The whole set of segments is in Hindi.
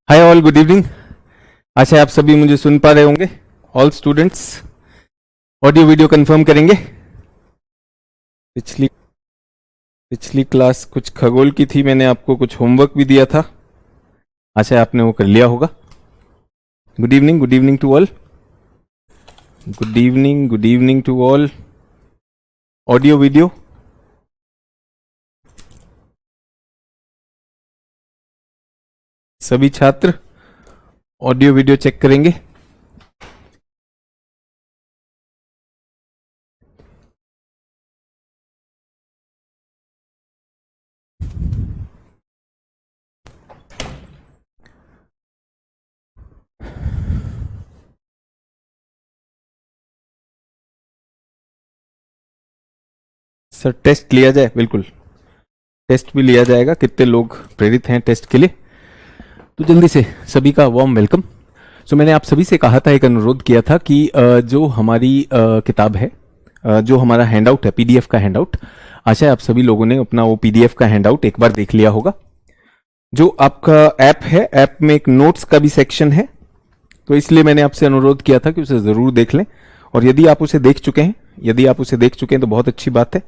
हाय ऑल, गुड इवनिंग। आशा है आप सभी मुझे सुन पा रहे होंगे। All students audio video confirm करेंगे। पिछली क्लास कुछ खगोल की थी, मैंने आपको कुछ होमवर्क भी दिया था। आशा है आपने वो कर लिया होगा। Good evening to all. Good evening to all. Audio video सभी छात्र ऑडियो वीडियो चेक करेंगे। सर टेस्ट लिया जाए? बिल्कुल, टेस्ट भी लिया जाएगा। कितने लोग प्रेरित हैं टेस्ट के लिए? तो जल्दी से सभी का वार्म वेलकम। सो मैंने आप सभी से कहा था, एक अनुरोध किया था कि जो हमारी किताब है, जो हमारा हैंडआउट है, पीडीएफ का हैंडआउट, आशा है आप सभी लोगों ने अपना वो पीडीएफ का हैंडआउट एक बार देख लिया होगा। जो आपका ऐप है, ऐप में एक नोट्स का भी सेक्शन है, तो इसलिए मैंने आपसे अनुरोध किया था कि उसे जरूर देख लें। और यदि आप उसे देख चुके हैं तो बहुत अच्छी बात है।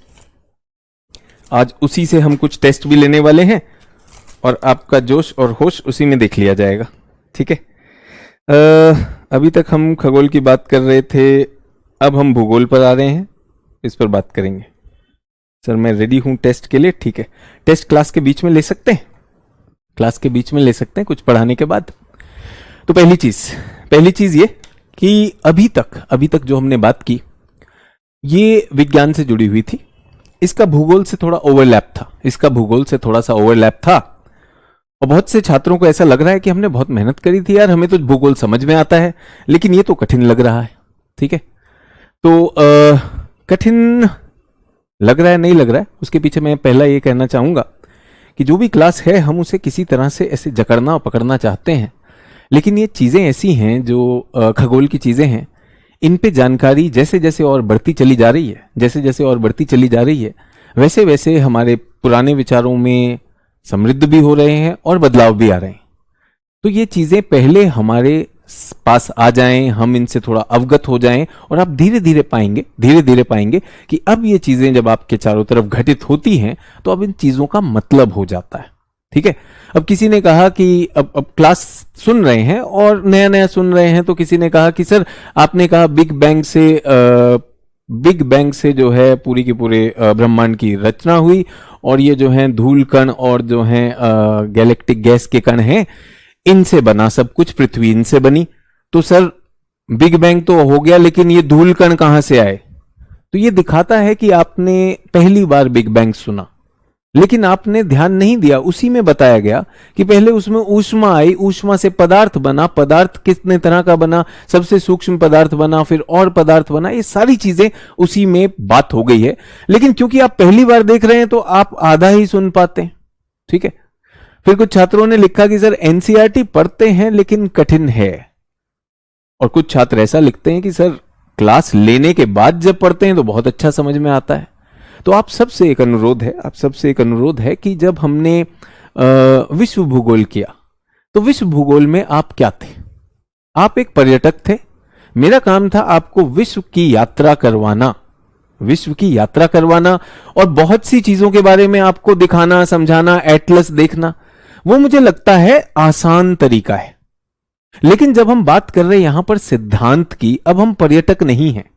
आज उसी से हम कुछ टेस्ट भी लेने वाले हैं और आपका जोश और होश उसी में देख लिया जाएगा। ठीक है। अभी तक हम खगोल की बात कर रहे थे, अब हम भूगोल पर आ रहे हैं, इस पर बात करेंगे। सर मैं रेडी हूं टेस्ट के लिए। ठीक है, टेस्ट क्लास के बीच में ले सकते हैं, कुछ पढ़ाने के बाद। तो पहली चीज ये कि अभी तक जो हमने बात की ये विज्ञान से जुड़ी हुई थी। इसका भूगोल से थोड़ा ओवरलैप था, और बहुत से छात्रों को ऐसा लग रहा है कि हमने बहुत मेहनत करी थी यार, हमें तो भूगोल समझ में आता है, लेकिन ये तो कठिन लग रहा है। ठीक है, तो कठिन लग रहा है नहीं लग रहा है, उसके पीछे मैं पहला ये कहना चाहूंगा कि जो भी क्लास है हम उसे किसी तरह से ऐसे जकड़ना और पकड़ना चाहते हैं, लेकिन ये चीजें ऐसी हैं जो खगोल की चीजें हैं, इन पे जानकारी जैसे जैसे और बढ़ती चली जा रही है, वैसे वैसे हमारे पुराने विचारों में समृद्ध भी हो रहे हैं और बदलाव भी आ रहे हैं। तो ये चीजें पहले हमारे पास आ जाएं, हम इनसे थोड़ा अवगत हो जाएं, और आप धीरे धीरे पाएंगे कि अब ये चीजें जब आपके चारों तरफ घटित होती हैं तो अब इन चीजों का मतलब हो जाता है। ठीक है। अब किसी ने कहा कि अब क्लास सुन रहे हैं और नया सुन रहे हैं, तो किसी ने कहा कि सर आपने कहा बिग बैंग से जो है पूरी की पूरे ब्रह्मांड की रचना हुई, और ये जो है धूल कण और जो है गैलेक्टिक गैस के कण हैं, इनसे बना सब कुछ, पृथ्वी इनसे बनी। तो सर बिग बैंग तो हो गया, लेकिन ये धूल कण कहां से आए? तो ये दिखाता है कि आपने पहली बार बिग बैंग सुना, लेकिन आपने ध्यान नहीं दिया। उसी में बताया गया कि पहले उसमें ऊष्मा आई, ऊष्मा से पदार्थ बना, पदार्थ कितने तरह का बना, सबसे सूक्ष्म पदार्थ बना, फिर और पदार्थ बना, ये सारी चीजें उसी में बात हो गई है। लेकिन क्योंकि आप पहली बार देख रहे हैं तो आप आधा ही सुन पाते हैं। ठीक है। फिर कुछ छात्रों ने लिखा कि सर एनसीईआरटी पढ़ते हैं लेकिन कठिन है, और कुछ छात्र ऐसा लिखते हैं कि सर क्लास लेने के बाद जब पढ़ते हैं तो बहुत अच्छा समझ में आता है। तो आप सबसे एक अनुरोध है कि जब हमने विश्व भूगोल किया, तो विश्व भूगोल में आप क्या थे? आप एक पर्यटक थे। मेरा काम था आपको विश्व की यात्रा करवाना और बहुत सी चीजों के बारे में आपको दिखाना, समझाना, एटलस देखना। वो मुझे लगता है आसान तरीका है। लेकिन जब हम बात कर रहे हैं यहां पर सिद्धांत की, अब हम पर्यटक नहीं हैं,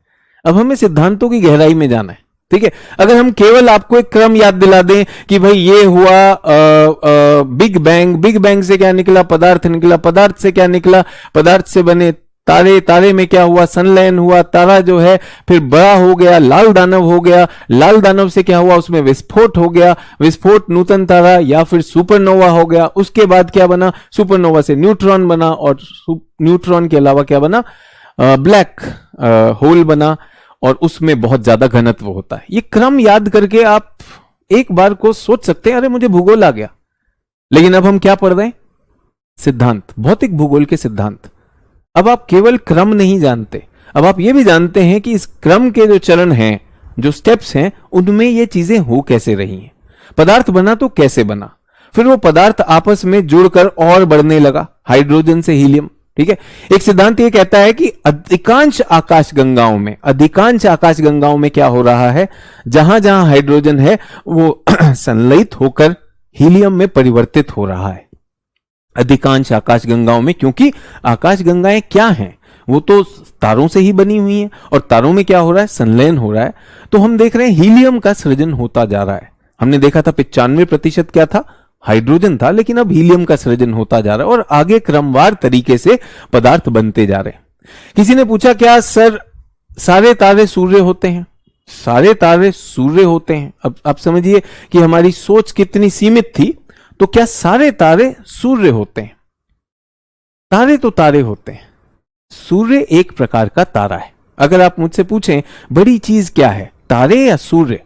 अब हमें सिद्धांतों की गहराई में जाना है। ठीक है। अगर हम केवल आपको एक क्रम याद दिला दें कि भाई ये हुआ बिग बैंग से क्या निकला? पदार्थ निकला। पदार्थ से क्या निकला? पदार्थ से बने तारे। तारे में क्या हुआ? संलयन हुआ। तारा जो है फिर बड़ा हो गया, लाल दानव हो गया। लाल दानव से क्या हुआ? उसमें विस्फोट हो गया। विस्फोट नूतन तारा या फिर सुपरनोवा हो गया। उसके बाद क्या बना? सुपरनोवा से न्यूट्रॉन बना, और न्यूट्रॉन के अलावा क्या बना? ब्लैक होल बना, और उसमें बहुत ज्यादा घनत्व होता है। ये क्रम याद करके आप एक बार को सोच सकते हैं, अरे मुझे भूगोल आ गया। लेकिन अब हम क्या पढ़ रहे हैं? सिद्धांत, भौतिक भूगोल के सिद्धांत। अब आप केवल क्रम नहीं जानते, अब आप ये भी जानते हैं कि इस क्रम के जो चरण हैं, जो स्टेप्स हैं, उनमें ये चीजें हो कैसे रही हैं। पदार्थ बना तो कैसे बना, फिर वो पदार्थ आपस में जुड़कर और बढ़ने लगा, हाइड्रोजन से हीलियम। ठीक है, एक सिद्धांत ये कहता है कि अधिकांश आकाशगंगाओं में क्या हो रहा है, जहां जहां हाइड्रोजन है वो संलयित होकर हीलियम में परिवर्तित हो रहा है। अधिकांश आकाशगंगाओं में, क्योंकि आकाशगंगाएं क्या हैं, वो तो तारों से ही बनी हुई हैं, और तारों में क्या हो रहा है, संलयन हो रहा है। तो हम देख रहे हैं हीलियम का सृजन होता जा रहा है। हमने देखा था 95% क्या था, हाइड्रोजन था, लेकिन अब हीलियम का सृजन होता जा रहा है और आगे क्रमवार तरीके से पदार्थ बनते जा रहे हैं। किसी ने पूछा क्या सर सारे तारे सूर्य होते हैं? सारे तारे सूर्य होते हैं। अब आप समझिए कि हमारी सोच कितनी सीमित थी। तो क्या सारे तारे सूर्य होते हैं? तारे तो तारे होते हैं, सूर्य एक प्रकार का तारा है। अगर आप मुझसे पूछें बड़ी चीज क्या है, तारे या सूर्य,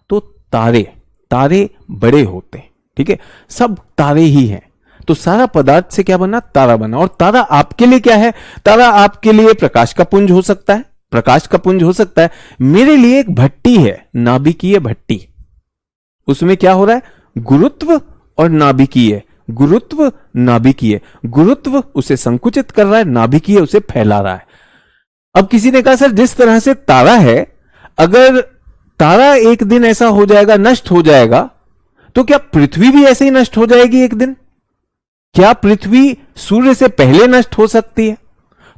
तो तारे बड़े होते हैं। ठीक है, सब तारे ही हैं। तो सारा पदार्थ से क्या बना, तारा बना। और तारा आपके लिए क्या है? तारा आपके लिए प्रकाश का पुंज हो सकता है, मेरे लिए एक भट्टी है, नाभिकीय भट्टी। उसमें क्या हो रहा है, गुरुत्व और नाभिकीय, गुरुत्व उसे संकुचित कर रहा है, नाभिकीय उसे फैला रहा है। अब किसी ने कहा सर जिस तरह से तारा है, अगर तारा एक दिन ऐसा हो जाएगा, नष्ट हो जाएगा, तो क्या पृथ्वी भी ऐसे ही नष्ट हो जाएगी एक दिन? क्या पृथ्वी सूर्य से पहले नष्ट हो सकती है?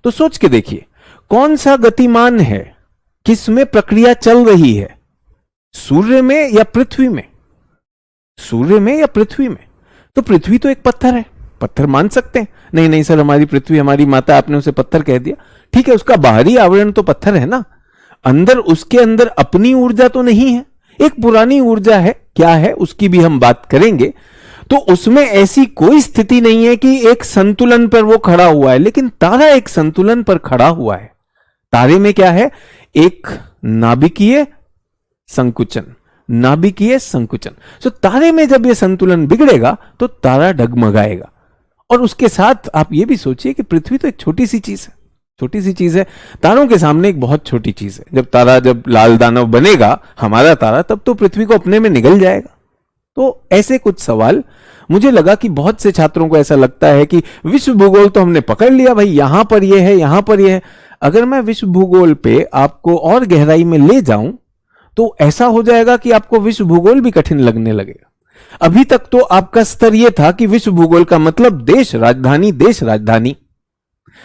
तो सोच के देखिए, कौन सा गतिमान है, किसमें प्रक्रिया चल रही है, सूर्य में या पृथ्वी में? तो पृथ्वी तो एक पत्थर है, पत्थर मान सकते हैं। नहीं सर हमारी पृथ्वी हमारी माता, आपने उसे पत्थर कह दिया। ठीक है, उसका बाहरी आवरण तो पत्थर है ना, उसके अंदर अपनी ऊर्जा तो नहीं है, एक पुरानी ऊर्जा है। क्या है उसकी भी हम बात करेंगे। तो उसमें ऐसी कोई स्थिति नहीं है कि एक संतुलन पर वो खड़ा हुआ है, लेकिन तारा एक संतुलन पर खड़ा हुआ है। तारे में क्या है, एक नाभिकीय संकुचन। तो तारे में जब ये संतुलन बिगड़ेगा तो तारा डगमगाएगा। और उसके साथ आप ये भी सोचिए कि पृथ्वी तो एक छोटी सी चीज है, तारों के सामने एक बहुत छोटी चीज है। जब लाल दानव बनेगा हमारा तारा, तब तो पृथ्वी को अपने में निगल जाएगा। तो ऐसे कुछ सवाल, मुझे लगा कि बहुत से छात्रों को ऐसा लगता है कि विश्व भूगोल तो हमने पकड़ लिया भाई, यहां पर यह है, यहां पर यह है। अगर मैं विश्व भूगोल पे आपको और गहराई में ले जाऊं तो ऐसा हो जाएगा कि आपको विश्व भूगोल भी कठिन लगने लगेगा। अभी तक तो आपका स्तर यह था कि विश्व भूगोल का मतलब देश राजधानी।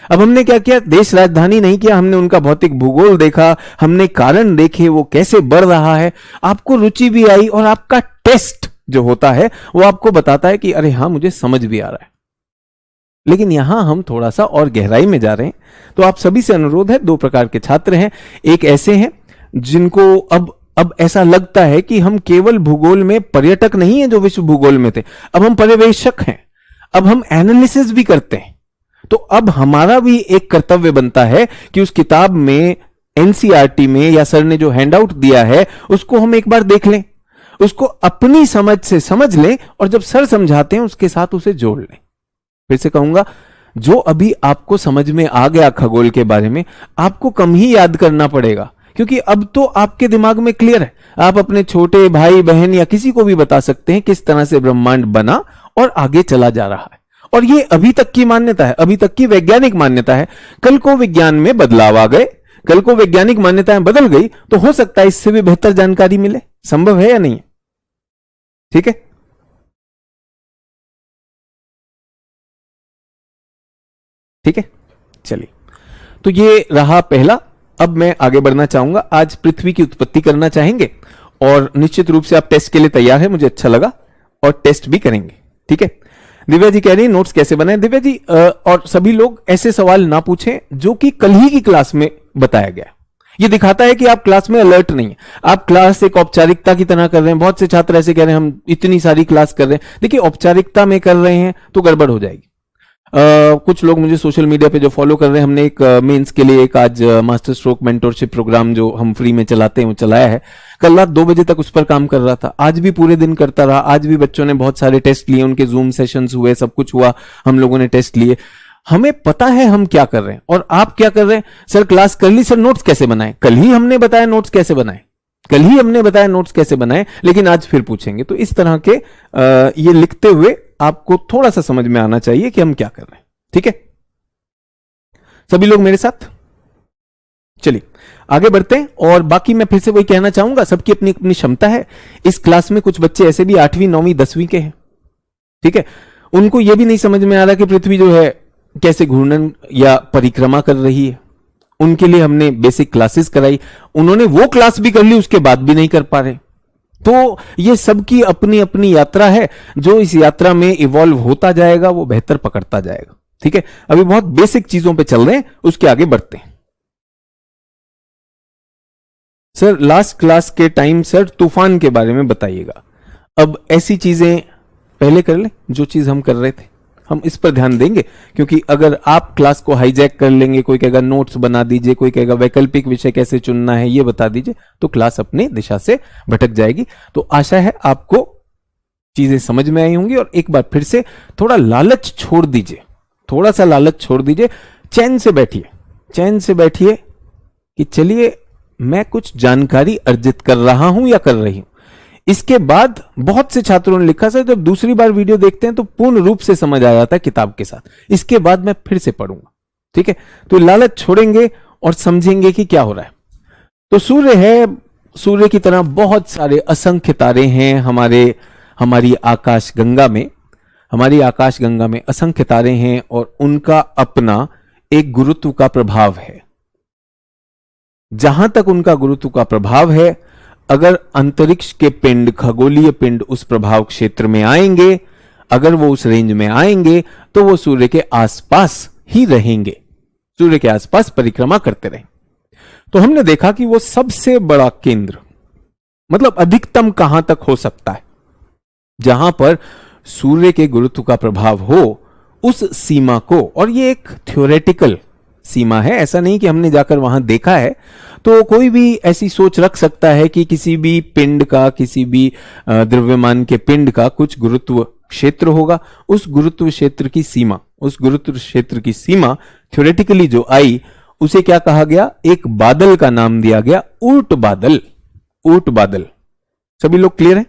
अब हमने क्या किया, देश राजधानी नहीं किया, हमने उनका भौतिक भूगोल देखा, हमने कारण देखे वो कैसे बढ़ रहा है, आपको रुचि भी आई, और आपका टेस्ट जो होता है वो आपको बताता है कि अरे हां मुझे समझ भी आ रहा है। लेकिन यहां हम थोड़ा सा और गहराई में जा रहे हैं। तो आप सभी से अनुरोध है, दो प्रकार के छात्र हैं। एक ऐसे हैं जिनको अब ऐसा लगता है कि हम केवल भूगोल में पर्यटक नहीं है जो विश्व भूगोल में थे, अब हम पर्यवेक्षक हैं, अब हम एनालिसिस भी करते हैं। तो अब हमारा भी एक कर्तव्य बनता है कि उस किताब में, एनसीईआरटी में, या सर ने जो हैंडआउट दिया है उसको हम एक बार देख लें, उसको अपनी समझ से समझ लें, और जब सर समझाते हैं उसके साथ उसे जोड़ लें। फिर से कहूंगा, जो अभी आपको समझ में आ गया खगोल के बारे में, आपको कम ही याद करना पड़ेगा, क्योंकि अब तो आपके दिमाग में क्लियर है। आप अपने छोटे भाई बहन या किसी को भी बता सकते हैं किस तरह से ब्रह्मांड बना और आगे चला जा रहा है। और ये अभी तक की मान्यता है, अभी तक की वैज्ञानिक मान्यता है। कल को विज्ञान में बदलाव आ गए, कल को वैज्ञानिक मान्यताएं बदल गई, तो हो सकता है इससे भी बेहतर जानकारी मिले। संभव है या नहीं? ठीक है, चलिए। तो ये रहा पहला। अब मैं आगे बढ़ना चाहूंगा। आज पृथ्वी की उत्पत्ति करना चाहेंगे, और निश्चित रूप से आप टेस्ट के लिए तैयार है, मुझे अच्छा लगा, और टेस्ट भी करेंगे। ठीक है, दिव्या जी कह रही है नोट्स कैसे बनाएं। दिव्या जी और सभी लोग ऐसे सवाल ना पूछें जो कि कल ही की क्लास में बताया गया। ये दिखाता है कि आप क्लास में अलर्ट नहीं है, आप क्लास एक औपचारिकता की तरह कर रहे हैं। बहुत से छात्र ऐसे कह रहे हैं हम इतनी सारी क्लास कर रहे हैं। देखिए, औपचारिकता में कर रहे हैं तो गड़बड़ हो जाएगी। कुछ लोग मुझे सोशल मीडिया पे जो फॉलो कर रहे हैं, हमने एक मेंस के लिए एक आज मास्टर स्ट्रोक मेंटोरशिप प्रोग्राम जो हम फ्री में चलाते हैं वो चलाया है। कल रात 2 बजे तक उस पर काम कर रहा था, आज भी पूरे दिन करता रहा। आज भी बच्चों ने बहुत सारे टेस्ट लिए, उनके जूम सेशंस हुए, सब कुछ हुआ, हम लोगों ने टेस्ट लिए। हमें पता है हम क्या कर रहे हैं और आप क्या कर रहे हैं। सर क्लास कर ली, सर नोट्स कैसे बनाएं? कल ही हमने बताया नोट्स कैसे बनाएं, लेकिन आज फिर पूछेंगे। तो इस तरह के ये लिखते हुए आपको थोड़ा सा समझ में आना चाहिए कि हम क्या कर रहे हैं। ठीक है, सभी लोग मेरे साथ? चलिए आगे बढ़ते हैं। और बाकी मैं फिर से वही कहना चाहूंगा, सबकी अपनी अपनी क्षमता है। इस क्लास में कुछ बच्चे ऐसे भी 8वीं 9वीं 10वीं के हैं, ठीक है, उनको यह भी नहीं समझ में आ रहा कि पृथ्वी जो है कैसे घूर्णन या परिक्रमा कर रही है। उनके लिए हमने बेसिक क्लासेस कराई, उन्होंने वो क्लास भी कर ली, उसके बाद भी नहीं कर पा रहे। तो ये सबकी अपनी अपनी यात्रा है, जो इस यात्रा में इवॉल्व होता जाएगा वो बेहतर पकड़ता जाएगा। ठीक है, अभी बहुत बेसिक चीजों पे चल रहे हैं, उसके आगे बढ़ते हैं। सर लास्ट क्लास के टाइम सर तूफान के बारे में बताइएगा। अब ऐसी चीजें पहले कर ले जो चीज हम कर रहे थे, हम इस पर ध्यान देंगे, क्योंकि अगर आप क्लास को हाईजैक कर लेंगे, कोई कहेगा नोट्स बना दीजिए, कोई कहेगा वैकल्पिक विषय कैसे चुनना है ये बता दीजिए, तो क्लास अपनी दिशा से भटक जाएगी। तो आशा है आपको चीजें समझ में आई होंगी। और एक बार फिर से थोड़ा लालच छोड़ दीजिए, थोड़ा सा लालच छोड़ दीजिए, चैन से बैठिए, चैन से बैठिए कि चलिए मैं कुछ जानकारी अर्जित कर रहा हूं या कर रही हूं। इसके बाद बहुत से छात्रों ने लिखा सर जब दूसरी बार वीडियो देखते हैं तो पूर्ण रूप से समझ आ जाता है किताब के साथ, इसके बाद मैं फिर से पढ़ूंगा। ठीक है, तो लालच छोड़ेंगे और समझेंगे कि क्या हो रहा है। तो सूर्य है, सूर्य की तरह बहुत सारे असंख्य तारे हैं हमारी आकाश गंगा में। हमारी आकाश गंगा में असंख्य तारे हैं और उनका अपना एक गुरुत्व का प्रभाव है। जहां तक उनका गुरुत्व का प्रभाव है, अगर अंतरिक्ष के पिंड, खगोलीय पिंड उस प्रभाव क्षेत्र में आएंगे, अगर वो उस रेंज में आएंगे तो वो सूर्य के आसपास ही रहेंगे, सूर्य के आसपास परिक्रमा करते रहेंगे। तो हमने देखा कि वो सबसे बड़ा केंद्र, मतलब अधिकतम कहां तक हो सकता है, जहां पर सूर्य के गुरुत्व का प्रभाव हो, उस सीमा को, और ये एक थ्योरेटिकल सीमा है, ऐसा नहीं कि हमने जाकर वहां देखा है। तो कोई भी ऐसी सोच रख सकता है कि किसी भी पिंड का, किसी भी द्रव्यमान के पिंड का कुछ गुरुत्व क्षेत्र होगा। उस गुरुत्व क्षेत्र की सीमा, उस गुरुत्व क्षेत्र की सीमा थ्योरेटिकली जो आई उसे क्या कहा गया, एक बादल का नाम दिया गया, ऊर्ट बादल। ऊर्ट बादल, सभी लोग क्लियर हैं?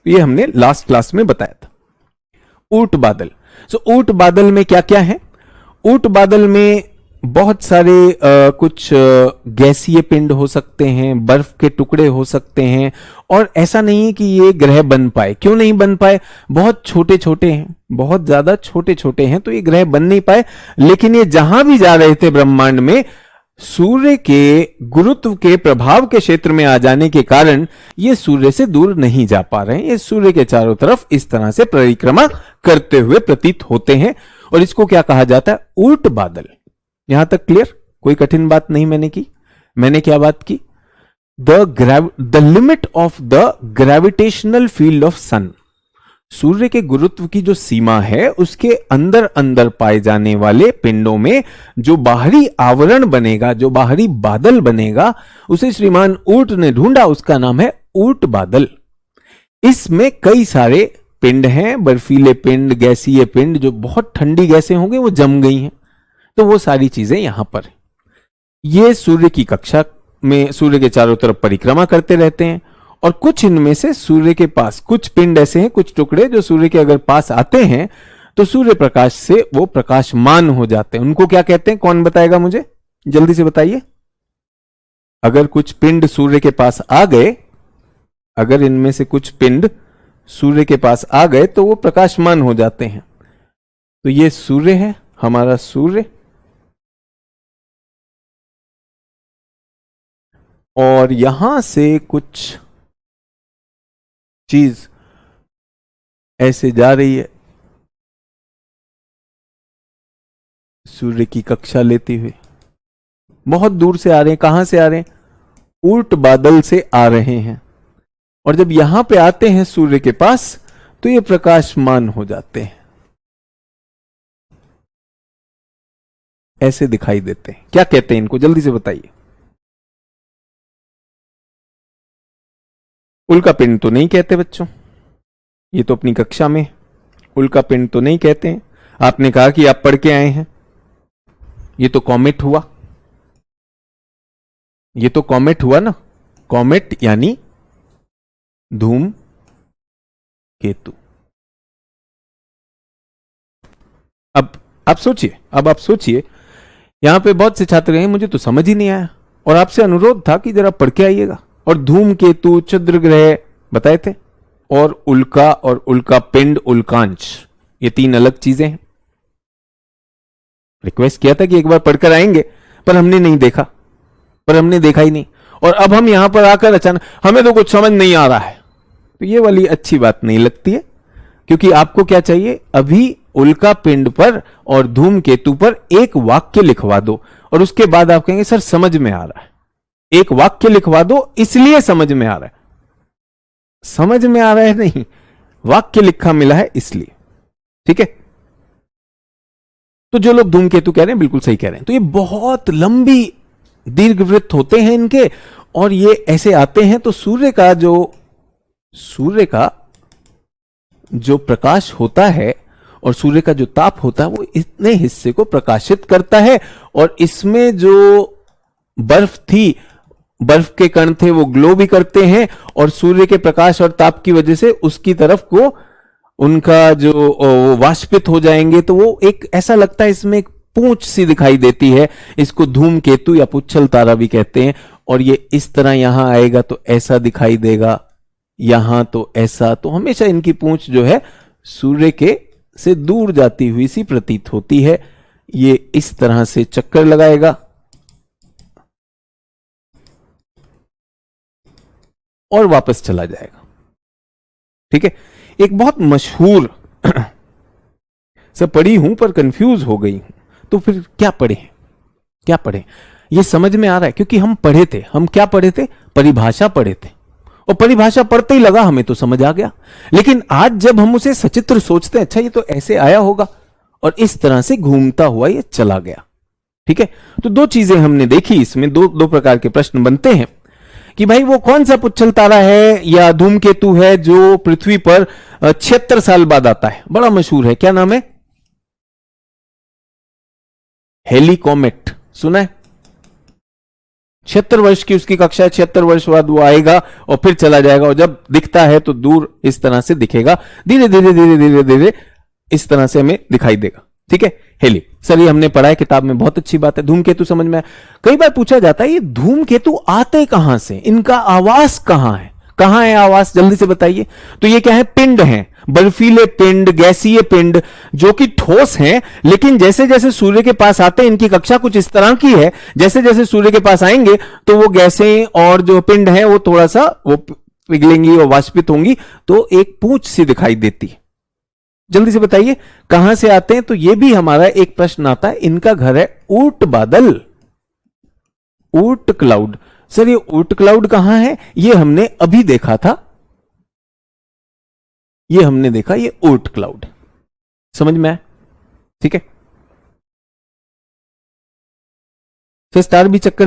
ये हमने लास्ट क्लास में बताया था, ऊर्ट बादल। सो ऊर्ट बादल में क्या क्या है? ऊर्ट बादल में बहुत सारे कुछ गैसीय पिंड हो सकते हैं, बर्फ के टुकड़े हो सकते हैं, और ऐसा नहीं है कि ये ग्रह बन पाए। क्यों नहीं बन पाए? बहुत छोटे छोटे हैं, बहुत ज्यादा छोटे छोटे हैं, तो ये ग्रह बन नहीं पाए। लेकिन ये जहां भी जा रहे थे ब्रह्मांड में, सूर्य के गुरुत्व के प्रभाव के क्षेत्र में आ जाने के कारण ये सूर्य से दूर नहीं जा पा रहे हैं। ये सूर्य के चारों तरफ इस तरह से परिक्रमा करते हुए प्रतीत होते हैं, और इसको क्या कहा जाता है? ऊर्ट बादल। यहां तक क्लियर? कोई कठिन बात नहीं मैंने की। मैंने क्या बात की? The limit of the gravitational field of sun. सूर्य के गुरुत्व की जो सीमा है, उसके अंदर अंदर पाए जाने वाले पिंडों में जो बाहरी आवरण बनेगा, जो बाहरी बादल बनेगा, उसे श्रीमान ऊर्ट ने ढूंढा, उसका नाम है ऊर्ट बादल। इसमें कई सारे पिंड हैं, बर्फीले पिंड, गैसीय पिंड, जो बहुत ठंडी गैसें होंगी वो जम गई हैं, तो वो सारी चीजें यहां पर। ये सूर्य की कक्षा में सूर्य के चारों तरफ परिक्रमा करते रहते हैं, और कुछ इनमें से सूर्य के पास, कुछ पिंड ऐसे हैं, कुछ टुकड़े जो सूर्य के अगर पास आते हैं तो सूर्य प्रकाश से वो प्रकाशमान हो जाते हैं। उनको क्या कहते हैं? कौन बताएगा मुझे? जल्दी से बताइए। अगर कुछ पिंड सूर्य के पास आ गए, अगर इनमें से कुछ पिंड सूर्य के पास आ गए तो वो प्रकाशमान हो जाते हैं। तो ये सूर्य है, हमारा सूर्य, और यहां से कुछ चीज ऐसे जा रही है सूर्य की कक्षा लेते हुए, बहुत दूर से आ रहे हैं। कहां से आ रहे हैं? ऊर्ट बादल से आ रहे हैं, और जब यहां पे आते हैं सूर्य के पास तो ये प्रकाशमान हो जाते हैं, ऐसे दिखाई देते हैं। क्या कहते हैं इनको? जल्दी से बताइए। उल्का पिंड तो नहीं कहते बच्चों, ये तो अपनी कक्षा में उल्का पिंड तो नहीं कहते हैं। आपने कहा कि आप पढ़ के आए हैं, ये तो कॉमेट हुआ, ये तो कॉमेट हुआ ना। कॉमेट यानी धूम केतु। अब आप सोचिए, अब आप सोचिए, यहां पे बहुत से छात्र हैं मुझे तो समझ ही नहीं आया, और आपसे अनुरोध था कि जरा पढ़ के आइएगा। और धूमकेतु, क्षुद्र ग्रह बताए थे, और उल्का पिंड, उल्कांश, ये 3 अलग चीजें हैं। रिक्वेस्ट किया था कि एक बार पढ़कर आएंगे, पर हमने नहीं देखा, पर हमने देखा ही नहीं। और अब हम यहां पर आकर अचानक हमें तो कुछ समझ नहीं आ रहा है, तो ये वाली अच्छी बात नहीं लगती है। क्योंकि आपको क्या चाहिए, अभी उल्का पिंड पर और धूमकेतु पर एक वाक्य लिखवा दो, और उसके बाद आप कहेंगे सर समझ में आ रहा है। एक वाक्य लिखवा दो, इसलिए समझ में आ रहा है। समझ में आ रहा है नहीं, वाक्य लिखा मिला है इसलिए। ठीक है, तो जो लोग धूमकेतु कह रहे हैं बिल्कुल सही कह रहे हैं। तो ये बहुत लंबी दीर्घवृत्त होते हैं इनके, और ये ऐसे आते हैं। तो सूर्य का जो प्रकाश होता है और सूर्य का जो ताप होता है वो इतने हिस्से को प्रकाशित करता है, और इसमें जो बर्फ थी, बर्फ के कण थे, वो ग्लो भी करते हैं, और सूर्य के प्रकाश और ताप की वजह से उसकी तरफ को उनका जो वाष्पित हो जाएंगे। तो वो एक ऐसा लगता है, इसमें एक पूंछ सी दिखाई देती है। इसको धूमकेतु या पुच्छल तारा भी कहते हैं। और ये इस तरह यहां आएगा तो ऐसा दिखाई देगा, यहां तो ऐसा। तो हमेशा इनकी पूंछ जो है सूर्य के से दूर जाती हुई सी प्रतीत होती है। ये इस तरह से चक्कर लगाएगा और वापस चला जाएगा। ठीक है, एक बहुत मशहूर सब पढ़ी हूं पर कंफ्यूज हो गई हूं, तो फिर क्या पढ़े ये समझ में आ रहा है। क्योंकि हम पढ़े थे, हम क्या पढ़े थे, परिभाषा पढ़े थे, और परिभाषा पढ़ते ही लगा हमें तो समझ आ गया। लेकिन आज जब हम उसे सचित्र सोचते हैं, अच्छा ये तो ऐसे आया होगा, और इस तरह से घूमता हुआ ये चला गया। ठीक है, तो 2 चीजें हमने देखी इसमें। दो प्रकार के प्रश्न बनते हैं कि भाई वो कौन सा पुच्छल तारा है या धूमकेतु है जो पृथ्वी पर 76 साल बाद आता है, बड़ा मशहूर है, क्या नाम है, हेली कॉमेट, सुना है। 76 वर्ष की उसकी कक्षा है, 76 वर्ष बाद वो आएगा और फिर चला जाएगा, और जब दिखता है तो दूर इस तरह से दिखेगा, धीरे धीरे धीरे धीरे धीरे इस तरह से हमें दिखाई देगा। ठीक है, हेली, सर ये हमने पढ़ा है किताब में, बहुत अच्छी बात है। धूमकेतु समझ में आया। कई बार पूछा जाता है ये धूमकेतु आते कहां से, इनका आवास कहां है आवास, जल्दी से बताइए। तो ये क्या है, पिंड हैं, बर्फीले पिंड, गैसीय पिंड, जो कि ठोस हैं, लेकिन जैसे जैसे सूर्य के पास आते हैं, इनकी कक्षा कुछ इस तरह की है, जैसे जैसे सूर्य के पास आएंगे तो वो गैसें और जो पिंड है वो थोड़ा सा वो पिघलेंगी और वाष्पित होंगी, तो एक पूंछ सी दिखाई देती है। जल्दी से बताइए कहां से आते हैं। तो ये भी हमारा एक प्रश्न आता है। इनका घर है ऊर्ट बादल, ऊर्ट क्लाउड। सर ये ऊर्ट क्लाउड कहां है, ये हमने अभी देखा था, ये हमने देखा, ये ऊर्ट क्लाउड, समझ में आया। ठीक है, तो स्टार भी चक्कर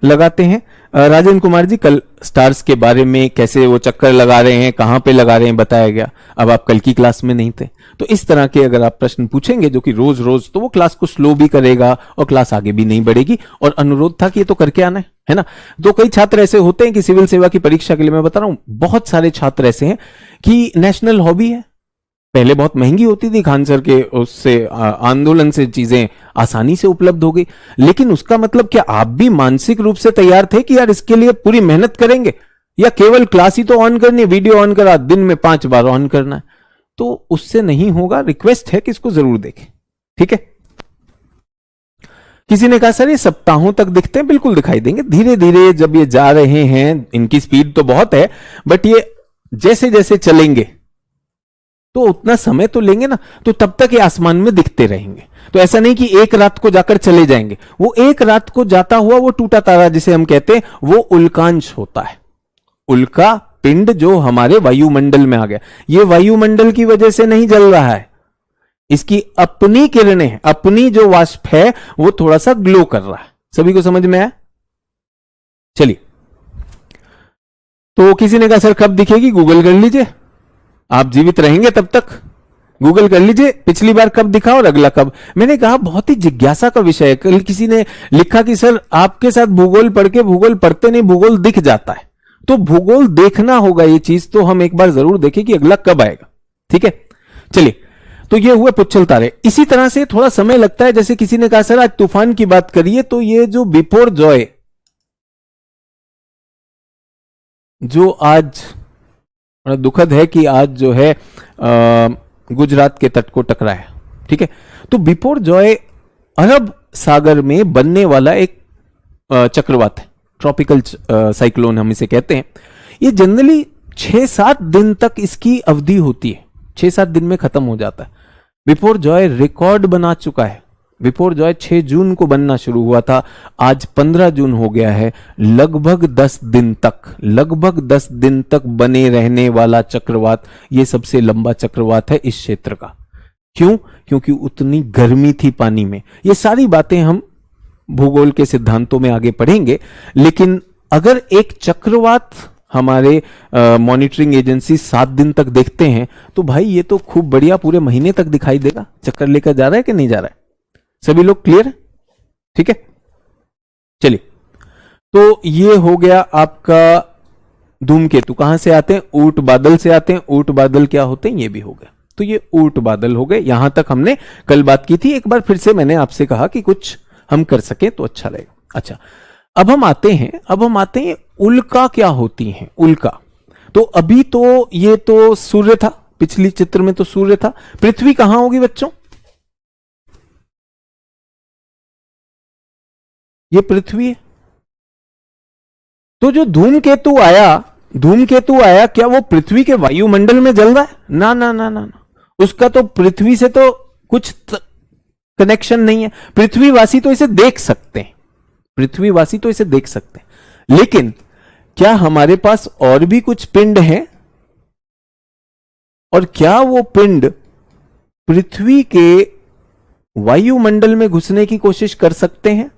लगाते हैं। राजेंद्र कुमार जी, कल स्टार्स के बारे में कैसे वो चक्कर लगा रहे हैं, कहां पे लगा रहे हैं बताया गया। अब आप कल की क्लास में नहीं थे, तो इस तरह के अगर आप प्रश्न पूछेंगे जो कि रोज रोज, तो वो क्लास को स्लो भी करेगा और क्लास आगे भी नहीं बढ़ेगी। और अनुरोध था कि ये तो करके आना है ना। तो कई छात्र ऐसे होते हैं कि सिविल सेवा की परीक्षा के लिए, मैं बता रहा हूं बहुत सारे छात्र ऐसे हैं कि नेशनल हॉबी है, पहले बहुत महंगी होती थी, खान सर के उससे आंदोलन से चीजें आसानी से उपलब्ध हो गई। लेकिन उसका मतलब क्या आप भी मानसिक रूप से तैयार थे कि यार इसके लिए पूरी मेहनत करेंगे, या केवल क्लास ही तो ऑन करनी है, वीडियो ऑन करा, दिन में 5 बार ऑन करना है, तो उससे नहीं होगा। रिक्वेस्ट है कि इसको जरूर देखें। ठीक है, किसी ने कहा सर ये सप्ताहों तक दिखते हैं, बिल्कुल दिखाई देंगे धीरे धीरे जब ये जा रहे हैं। इनकी स्पीड तो बहुत है, बट ये जैसे जैसे चलेंगे तो उतना समय तो लेंगे ना, तो तब तक ये आसमान में दिखते रहेंगे। तो ऐसा नहीं कि एक रात को जाकर चले जाएंगे, वो एक रात को जाता हुआ वो टूटा तारा जिसे हम कहते हैं, वो उल्कांश होता है। उल्का पिंड जो हमारे वायुमंडल में आ गया, ये वायुमंडल की वजह से नहीं जल रहा है, इसकी अपनी किरणें, अपनी जो वाष्प है वो थोड़ा सा ग्लो कर रहा है। सभी को समझ में आया। चलिए, तो किसी ने कहा सर कब दिखेगी, गूगल कर लीजिए, आप जीवित रहेंगे तब तक गूगल कर लीजिए, पिछली बार कब दिखा और अगला कब। मैंने कहा बहुत ही जिज्ञासा का विषय है। कल किसी ने लिखा कि सर आपके साथ भूगोल पढ़ के भूगोल पढ़ते नहीं, भूगोल दिख जाता है। तो भूगोल देखना होगा, ये चीज तो हम एक बार जरूर देखें कि अगला कब आएगा। ठीक है, चलिए, तो ये हुए पुच्छल तारे। इसी तरह से थोड़ा समय लगता है, जैसे किसी ने कहा सर आज तूफान की बात करिए, तो ये जो बिफोर जॉय जो आज बड़ा दुखद है कि आज जो है गुजरात के तट को टकराया, ठीक है। तो बिफोर जॉय अरब सागर में बनने वाला एक चक्रवात है, ट्रॉपिकल साइक्लोन हम इसे कहते हैं। ये जनरली 6-7 दिन तक इसकी अवधि होती है, 6-7 दिन में खत्म हो जाता है। बिफोर जॉय रिकॉर्ड बना चुका है। बिफोर जॉय 6 जून को बनना शुरू हुआ था, आज 15 जून हो गया है। लगभग 10 दिन तक बने रहने वाला चक्रवात, ये सबसे लंबा चक्रवात है इस क्षेत्र का। क्यों? क्योंकि उतनी गर्मी थी पानी में। ये सारी बातें हम भूगोल के सिद्धांतों में आगे पढ़ेंगे, लेकिन अगर एक चक्रवात हमारे मॉनिटरिंग एजेंसी 7 दिन तक देखते हैं, तो भाई ये तो खूब बढ़िया पूरे महीने तक दिखाई देगा। चक्कर लेकर जा रहा है कि नहीं जा रहा है? सभी लोग क्लियर? ठीक है, चलिए। तो ये हो गया आपका धूमकेतु। कहां से आते हैं? ऊंट बादल से आते हैं। ऊंट बादल क्या होते हैं ये भी हो गया। तो ये ऊंट बादल हो गए। यहां तक हमने कल बात की थी। एक बार फिर से मैंने आपसे कहा कि कुछ हम कर सके तो अच्छा रहेगा। अच्छा, अब हम आते हैं उल्का क्या होती हैं। उल्का तो अभी तो ये तो सूर्य था, पिछली चित्र में तो सूर्य था। पृथ्वी कहां होगी बच्चों? ये पृथ्वी है। तो जो धूमकेतु आया, क्या वो पृथ्वी के वायुमंडल में जल रहा है? ना ना ना ना ना, उसका तो पृथ्वी से तो कुछ कनेक्शन नहीं है। पृथ्वीवासी तो इसे देख सकते हैं, लेकिन क्या हमारे पास और भी कुछ पिंड हैं? और क्या वो पिंड पृथ्वी के वायुमंडल में घुसने की कोशिश कर सकते हैं?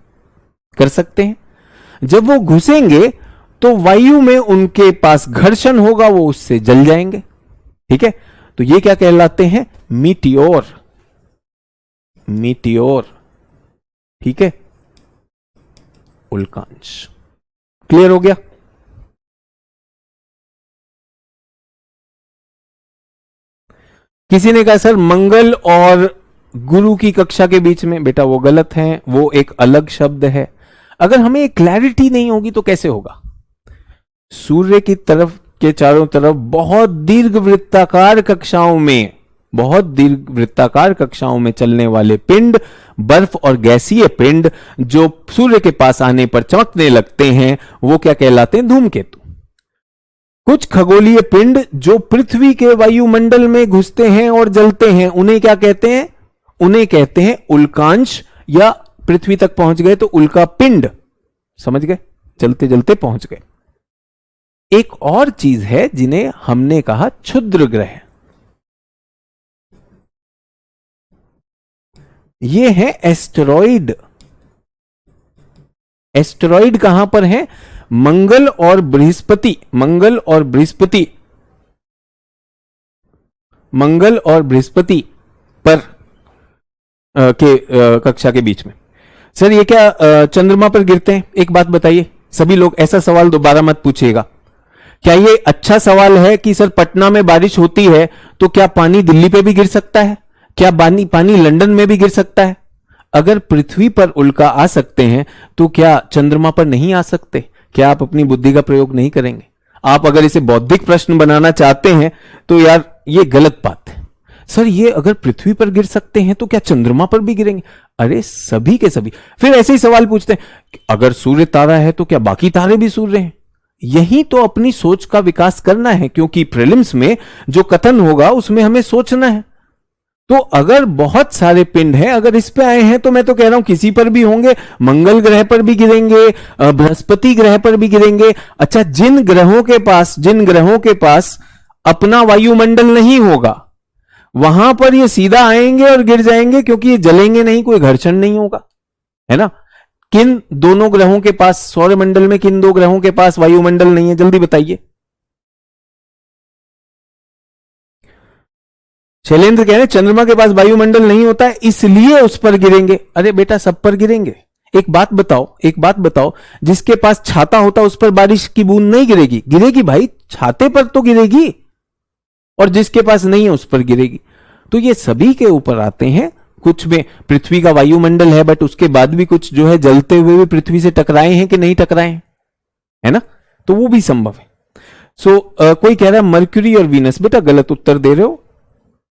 जब वो घुसेंगे तो वायु में उनके पास घर्षण होगा, वो उससे जल जाएंगे। ठीक है, तो ये क्या कहलाते हैं? मीटियोर। ठीक है, उल्कांश। क्लियर हो गया? किसी ने कहा सर मंगल और गुरु की कक्षा के बीच में, बेटा वो गलत है, वो एक अलग शब्द है। अगर हमें क्लैरिटी नहीं होगी तो कैसे होगा? सूर्य की तरफ के चारों तरफ बहुत दीर्घ वृत्ताकार कक्षाओं में चलने वाले पिंड, बर्फ और गैसीय पिंड जो सूर्य के पास आने पर चमकने लगते हैं, वो क्या कहलाते हैं? धूमकेतु। कुछ खगोलीय पिंड जो पृथ्वी के वायुमंडल में घुसते हैं और जलते हैं, उन्हें क्या कहते हैं? उन्हें कहते हैं उल्कांश, या पृथ्वी तक पहुंच गए तो उल्का पिंड। समझ गए? चलते चलते पहुंच गए। एक और चीज है जिन्हें हमने कहा क्षुद्र ग्रह। ये है एस्टेरॉइड। एस्टेरॉइड कहां पर है? मंगल और बृहस्पति पर के कक्षा के बीच में। सर ये क्या चंद्रमा पर गिरते हैं? एक बात बताइए सभी लोग, ऐसा सवाल दोबारा मत पूछिएगा। क्या ये अच्छा सवाल है कि सर पटना में बारिश होती है तो क्या पानी दिल्ली पे भी गिर सकता है? क्या पानी लंदन में भी गिर सकता है? अगर पृथ्वी पर उल्का आ सकते हैं तो क्या चंद्रमा पर नहीं आ सकते? क्या आप अपनी बुद्धि का प्रयोग नहीं करेंगे? आप अगर इसे बौद्धिक प्रश्न बनाना चाहते हैं तो यार ये गलत बात है। सर ये अगर पृथ्वी पर गिर सकते हैं तो क्या चंद्रमा पर भी गिरेंगे? अरे सभी के सभी। फिर ऐसे ही सवाल पूछते हैं, अगर सूर्य तारा है तो क्या बाकी तारे भी सूर्य हैं? यही तो अपनी सोच का विकास करना है, क्योंकि प्रीलिम्स में जो कथन होगा उसमें हमें सोचना है। तो अगर बहुत सारे पिंड हैं, अगर इस पे आए हैं तो मैं तो कह रहा हूं किसी पर भी होंगे। मंगल ग्रह पर भी गिरेंगे, बृहस्पति ग्रह पर भी गिरेंगे। अच्छा, जिन ग्रहों के पास अपना वायुमंडल नहीं होगा वहां पर ये सीधा आएंगे और गिर जाएंगे, क्योंकि ये जलेंगे नहीं, कोई घर्षण नहीं होगा, है ना। किन दोनों ग्रहों के पास, सौरमंडल में किन दो ग्रहों के पास वायुमंडल नहीं है? जल्दी बताइए। शैलेंद्र कह रहे हैं चंद्रमा के पास वायुमंडल नहीं होता है इसलिए उस पर गिरेंगे। अरे बेटा सब पर गिरेंगे। एक बात बताओ, जिसके पास छाता होता उस पर बारिश की बूंद नहीं गिरेगी? गिरेगी भाई, छाते पर तो गिरेगी, और जिसके पास नहीं है उस पर गिरेगी। तो ये सभी के ऊपर आते हैं। कुछ में पृथ्वी का वायुमंडल है, बट उसके बाद भी कुछ जो है जलते हुए भी पृथ्वी से टकराए हैं कि नहीं टकराए हैं, है ना, तो वो भी संभव है। कोई कह रहा है मरक्यूरी और वीनस, बेटा गलत उत्तर दे रहे हो।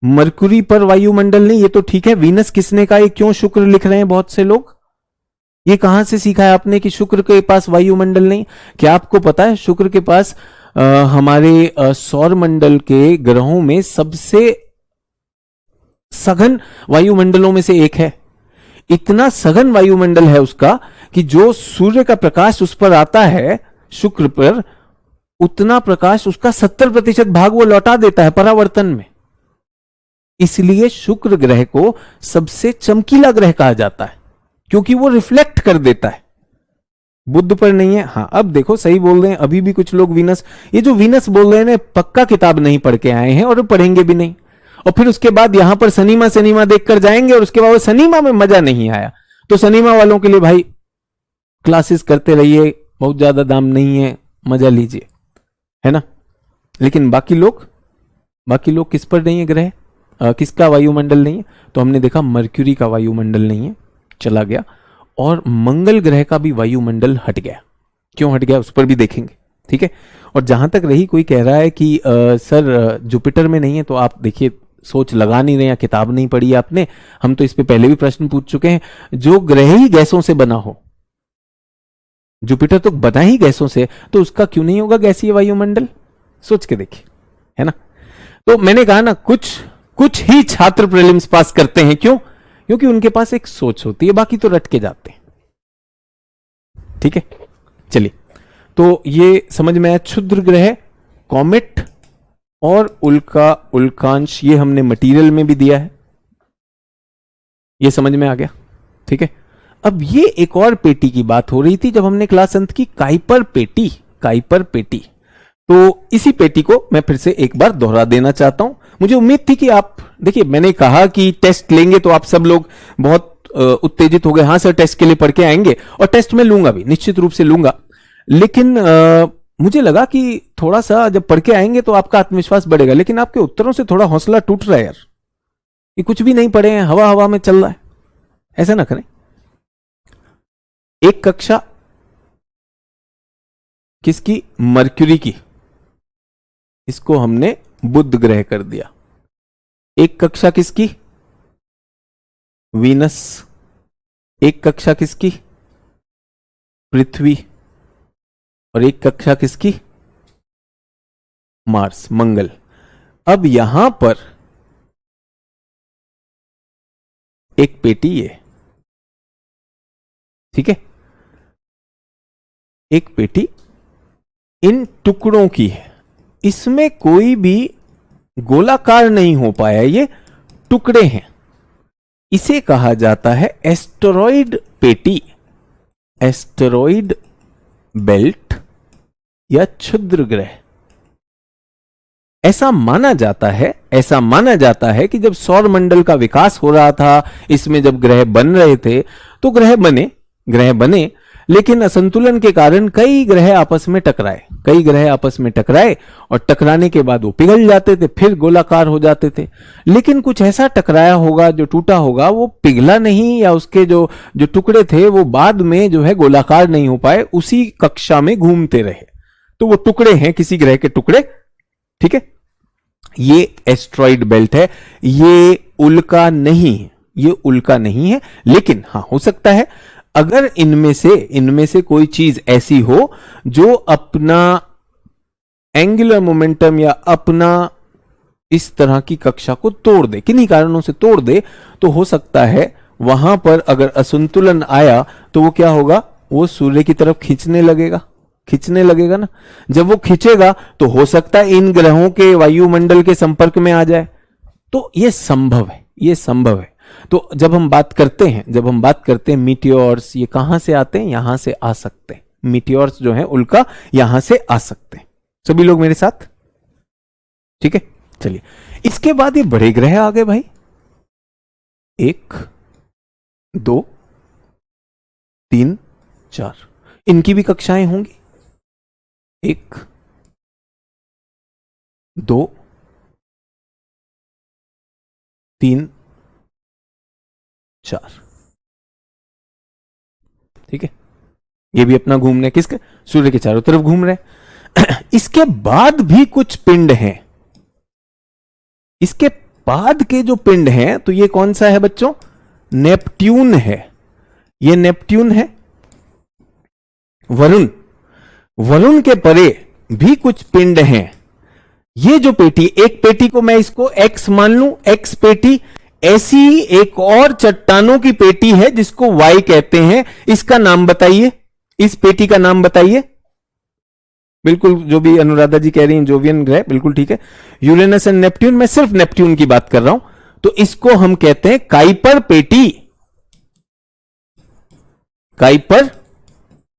मरक्यूरी पर वायुमंडल नहीं, ये तो ठीक है। वीनस किसने कहा, ये क्यों शुक्र लिख रहे हैं बहुत से लोग, ये कहां से सीखा है आपने कि शुक्र के पास वायुमंडल नहीं? क्या आपको पता है शुक्र के पास हमारे सौर मंडल के ग्रहों में सबसे सघन वायुमंडलों में से एक है। इतना सघन वायुमंडल है उसका कि जो सूर्य का प्रकाश उस पर आता है शुक्र पर, उतना प्रकाश उसका 70% भाग वो लौटा देता है परावर्तन में। इसलिए शुक्र ग्रह को सबसे चमकीला ग्रह कहा जाता है, क्योंकि वो रिफ्लेक्ट कर देता है। बुध पर नहीं है। हाँ, अब देखो सही बोल रहे हैं। अभी भी कुछ लोग वीनस, ये जो वीनस बोल रहे हैं ना, पक्का किताब नहीं पढ़ के आए हैं और पढ़ेंगे भी नहीं। और फिर उसके बाद यहां पर सनीमा देखकर जाएंगे और उसके बाद सनीमा में मजा नहीं आया तो सनीमा वालों के लिए भाई क्लासेस करते रहिए, बहुत ज्यादा दाम नहीं है, मजा लीजिए, है ना। लेकिन बाकी लोग किस पर नहीं है ग्रह, किसका वायुमंडल नहीं है? तो हमने देखा मरक्यूरी का वायुमंडल नहीं है, चला गया। और मंगल ग्रह का भी वायुमंडल हट गया। क्यों हट गया उस पर भी देखेंगे, ठीक है। और जहां तक रही, कोई कह रहा है कि सर जुपिटर में नहीं है, तो आप देखिए सोच लगा नहीं रहे हैं, किताब नहीं पढ़ी आपने। हम तो इस पे पहले भी प्रश्न पूछ चुके हैं। जो ग्रह ही गैसों से बना हो, जुपिटर तो बना ही गैसों से, तो उसका क्यों नहीं होगा गैसीय वायुमंडल? सोच के देखिए, है ना। तो मैंने कहा ना, कुछ ही छात्र प्रीलिम्स पास करते हैं। क्यों? क्योंकि उनके पास एक सोच होती है, बाकी तो रट के जाते हैं, ठीक है। चलिए, तो ये समझ में आया। क्षुद्र ग्रह, कॉमेट और उल्का, उल्कांश, ये हमने मटेरियल में भी दिया है, ये समझ में आ गया, ठीक है। अब ये एक और पेटी की बात हो रही थी जब हमने क्लास अंत की, काइपर पेटी। तो इसी पेटी को मैं फिर से एक बार दोहरा देना चाहता हूं। मुझे उम्मीद थी कि आप, देखिए मैंने कहा कि टेस्ट लेंगे तो आप सब लोग बहुत उत्तेजित हो गए। हाँ सर, टेस्ट के लिए पढ़ के आएंगे, और टेस्ट में लूंगा भी, निश्चित रूप से लूंगा। लेकिन मुझे लगा कि थोड़ा सा जब पढ़ के आएंगे तो आपका आत्मविश्वास बढ़ेगा। लेकिन आपके उत्तरों से थोड़ा हौसला टूट रहा है यार, ये कुछ भी नहीं पढ़े हैं, हवा में चल रहा है। ऐसा ना करें। एक कक्षा किसकी? मरक्यूरी की, इसको हमने बुध ग्रह कर दिया। एक कक्षा किसकी? वीनस। एक कक्षा किसकी? पृथ्वी। और एक कक्षा किसकी? मार्स, मंगल। अब यहां पर एक पेटी है, ठीक है। एक पेटी इन टुकड़ों की है, इसमें कोई भी गोलाकार नहीं हो पाया, ये टुकड़े हैं। इसे कहा जाता है एस्टेरॉइड पेटी, एस्टेरॉइड बेल्ट या क्षुद्र ग्रह। ऐसा माना जाता है कि जब सौर मंडल का विकास हो रहा था, इसमें जब ग्रह बन रहे थे, तो ग्रह बने, लेकिन असंतुलन के कारण कई ग्रह आपस में टकराए, और टकराने के बाद वो पिघल जाते थे, फिर गोलाकार हो जाते थे। लेकिन कुछ ऐसा टकराया होगा, जो टूटा होगा, वो पिघला नहीं, या उसके जो टुकड़े थे वो बाद में जो है गोलाकार नहीं हो पाए, उसी कक्षा में घूमते रहे। तो वो टुकड़े हैं, किसी ग्रह के टुकड़े, ठीक है। ये एस्ट्रॉइड बेल्ट है, ये उल्का नहीं है। लेकिन हां, हो सकता है अगर इनमें से कोई चीज ऐसी हो जो अपना एंगुलर मोमेंटम या अपना इस तरह की कक्षा को तोड़ दे, किन्हीं कारणों से तोड़ दे, तो हो सकता है वहां पर अगर असंतुलन आया तो वो क्या होगा, वो सूर्य की तरफ खींचने लगेगा ना। जब वो खींचेगा तो हो सकता है इन ग्रहों के वायुमंडल के संपर्क में आ जाए। तो ये संभव है। तो जब हम बात करते हैं मीटियोर्स, ये कहां से आते हैं? यहां से आ सकते हैं। मीटियोर्स जो है उल्का, यहां से आ सकते हैं। सभी लोग मेरे साथ, ठीक है। चलिए, इसके बाद ये बड़े ग्रह आ गए भाई। 1 2 3 4, इनकी भी कक्षाएं होंगी। 1 2 3 4। ठीक है, ये भी अपना घूम रहे हैं, किसके, सूर्य के चारों तरफ घूम रहे हैं। इसके बाद भी कुछ पिंड हैं, इसके बाद के जो पिंड हैं, तो ये कौन सा है बच्चों, नेपट्यून है, ये नेपट्यून है। वरुण, वरुण के परे भी कुछ पिंड हैं। ये जो पेटी, एक पेटी को मैं इसको एक्स मान लूं, एक्स पेटी, ऐसी एक और चट्टानों की पेटी है जिसको वाई कहते हैं, इसका नाम बताइए, इस पेटी का नाम बताइए। बिल्कुल, जो भी अनुराधा जी कह रही हैं जोवियन ग्रह, बिल्कुल ठीक है, यूरेनस एंड नेपट्यून, मैं सिर्फ नेपट्यून की बात कर रहा हूं। तो इसको हम कहते हैं काइपर पेटी, काइपर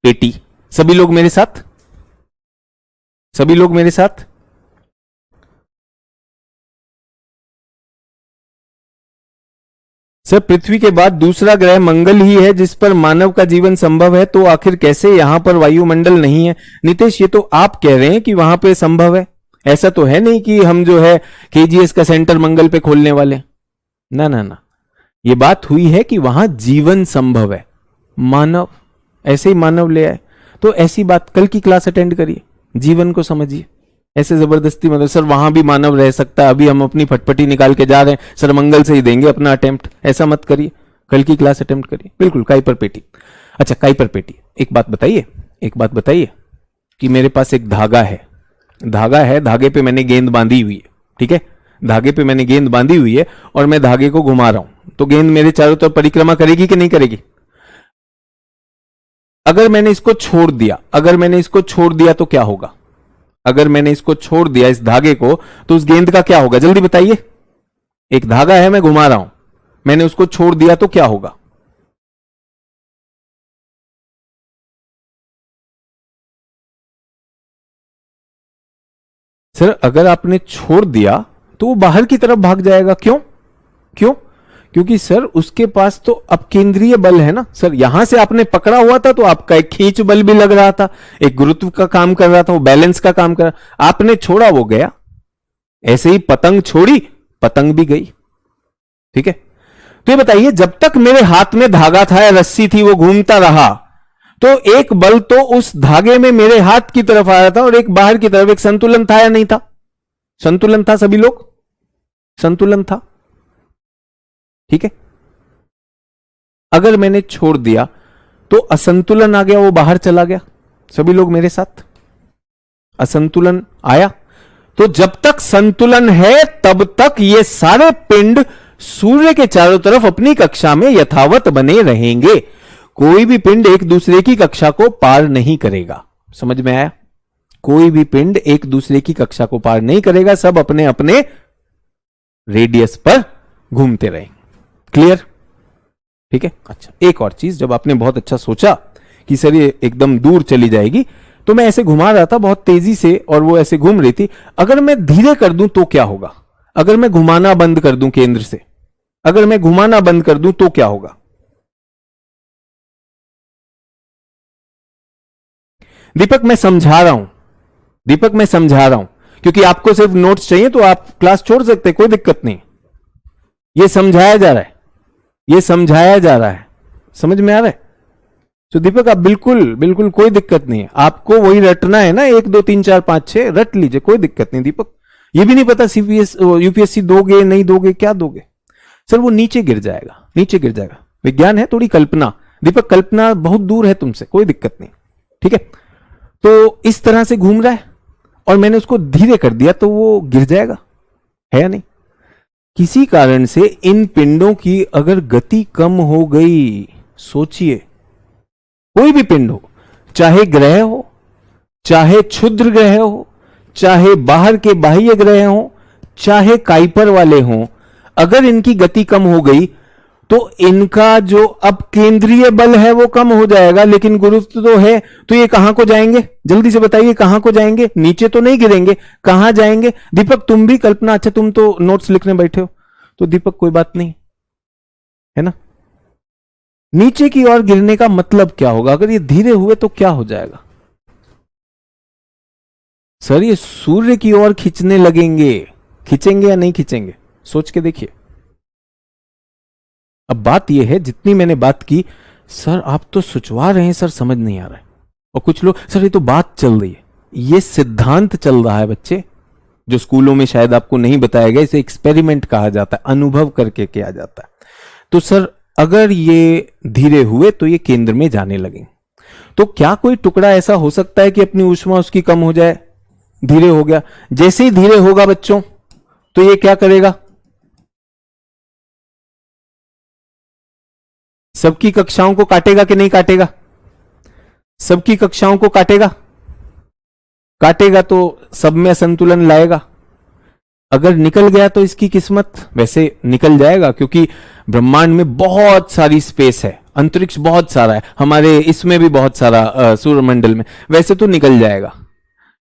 पेटी। सभी लोग मेरे साथ, सभी लोग मेरे साथ। सर, पृथ्वी के बाद दूसरा ग्रह मंगल ही है जिस पर मानव का जीवन संभव है, तो आखिर कैसे यहां पर वायुमंडल नहीं है? नितेश, ये तो आप कह रहे हैं कि वहां पे संभव है, ऐसा तो है नहीं कि हम जो है केजीएस का सेंटर मंगल पे खोलने वाले। ना ना ना, ये बात हुई है कि वहां जीवन संभव है, मानव ऐसे ही मानव ले आए। तो ऐसी बात, कल की क्लास अटेंड करिए, जीवन को समझिए। ऐसे जबरदस्ती मतलब सर वहां भी मानव रह सकता है, अभी हम अपनी फटफटी निकाल के जा रहे हैं, सर मंगल से ही देंगे अपना अटेम्प्ट, ऐसा मत करिए, कल की क्लास अटेम्प्ट करिए। बिल्कुल, काइपर पेटी। अच्छा, काइपर पेटी, एक बात बताइए, एक बात बताइए कि मेरे पास एक धागा है, धागा है, धागे पे मैंने गेंद बांधी हुई है, ठीक है, धागे पे मैंने गेंद बांधी हुई है और मैं धागे को घुमा रहा हूं, तो गेंद मेरे चारों तरफ परिक्रमा करेगी कि नहीं करेगी? अगर मैंने इसको छोड़ दिया, अगर मैंने इसको छोड़ दिया तो क्या होगा? अगर मैंने इसको छोड़ दिया, इस धागे को, तो उस गेंद का क्या होगा? जल्दी बताइए। एक धागा है, मैं घुमा रहा हूं, मैंने उसको छोड़ दिया तो क्या होगा? सर, अगर आपने छोड़ दिया तो वो बाहर की तरफ भाग जाएगा। क्यों? क्यों? क्योंकि सर उसके पास तो अपकेंद्रीय बल है ना सर, यहां से आपने पकड़ा हुआ था तो आपका एक खींच बल भी लग रहा था, एक गुरुत्व का काम कर रहा था, वो बैलेंस का काम कर रहा, आपने छोड़ा वो गया। ऐसे ही पतंग छोड़ी, पतंग भी गई। ठीक है, तो ये बताइए, जब तक मेरे हाथ में धागा था या रस्सी थी, वो घूमता रहा, तो एक बल तो उस धागे में मेरे हाथ की तरफ आ रहा था और एक बाहर की तरफ, एक संतुलन था या नहीं था? संतुलन था, सभी लोग, संतुलन था। ठीक है, अगर मैंने छोड़ दिया तो असंतुलन आ गया, वो बाहर चला गया। सभी लोग मेरे साथ, असंतुलन आया। तो जब तक संतुलन है तब तक ये सारे पिंड सूर्य के चारों तरफ अपनी कक्षा में यथावत बने रहेंगे। कोई भी पिंड एक दूसरे की कक्षा को पार नहीं करेगा। समझ में आया? कोई भी पिंड एक दूसरे की कक्षा को पार नहीं करेगा, सब अपने अपने रेडियस पर घूमते रहेंगे। क्लियर? ठीक है। अच्छा, एक और चीज, जब आपने बहुत अच्छा सोचा कि सर ये एकदम दूर चली जाएगी, तो मैं ऐसे घुमा रहा था बहुत तेजी से और वो ऐसे घूम रही थी। अगर मैं धीरे कर दूं तो क्या होगा? अगर मैं घुमाना बंद कर दूं केंद्र से, अगर मैं घुमाना बंद कर दूं तो क्या होगा? दीपक मैं समझा रहा हूं, दीपक मैं समझा रहा हूं, क्योंकि आपको सिर्फ नोट्स चाहिए तो आप क्लास छोड़ सकते हैं, कोई दिक्कत नहीं। यह समझाया जा रहा है, यह समझाया जा रहा है, समझ में आ रहा है? तो दीपक आप बिल्कुल बिल्कुल कोई दिक्कत नहीं है, आपको वही रटना है ना, 1 2 3 4 5 6 रट लीजिए, कोई दिक्कत नहीं। दीपक ये भी नहीं पता सीपीएस यूपीएससी दोगे नहीं दोगे, क्या दोगे? सर वो नीचे गिर जाएगा, नीचे गिर जाएगा। विज्ञान है, थोड़ी कल्पना। दीपक कल्पना बहुत दूर है तुमसे, कोई दिक्कत नहीं। ठीक है, तो इस तरह से घूम रहा है और मैंने उसको धीरे कर दिया तो वो गिर जाएगा, है या नहीं? किसी कारण से इन पिंडों की अगर गति कम हो गई, सोचिए, कोई भी पिंड हो, चाहे ग्रह हो, चाहे क्षुद्र ग्रह हो, चाहे बाहर के बाह्य ग्रह हो, चाहे काइपर वाले हों, अगर इनकी गति कम हो गई तो इनका जो अब केंद्रीय बल है वो कम हो जाएगा, लेकिन गुरुत्व तो है। तो ये कहां को जाएंगे? जल्दी से बताइए, कहां को जाएंगे? नीचे तो नहीं गिरेंगे, कहां जाएंगे? दीपक तुम भी कल्पना, अच्छा तुम तो नोट्स लिखने बैठे हो, तो दीपक कोई बात नहीं है ना। नीचे की ओर गिरने का मतलब क्या होगा? अगर ये धीरे हुए तो क्या हो जाएगा? सर ये सूर्य की ओर खींचने लगेंगे। खींचेंगे या नहीं खींचेंगे? सोच के देखिए, अब बात यह है, जितनी मैंने बात की, सर आप तो सोचवा रहे हैं, सर समझ नहीं आ रहा है। और कुछ लोग, सर ये तो बात चल रही है, ये सिद्धांत चल रहा है बच्चे, जो स्कूलों में शायद आपको नहीं बताया गया, इसे एक्सपेरिमेंट कहा जाता है, अनुभव करके किया जाता है। तो सर अगर ये धीरे हुए तो ये केंद्र में जाने लगे, तो क्या कोई टुकड़ा ऐसा हो सकता है कि अपनी ऊष्मा उसकी कम हो जाए? धीरे हो गया, जैसे ही धीरे होगा बच्चों, तो ये क्या करेगा? सबकी कक्षाओं को काटेगा कि नहीं काटेगा? सबकी कक्षाओं को काटेगा, काटेगा तो सब में असंतुलन लाएगा। अगर निकल गया तो इसकी किस्मत, वैसे निकल जाएगा क्योंकि ब्रह्मांड में बहुत सारी स्पेस है, अंतरिक्ष बहुत सारा है, हमारे इसमें भी बहुत सारा, सूर्यमंडल में, वैसे तो निकल जाएगा।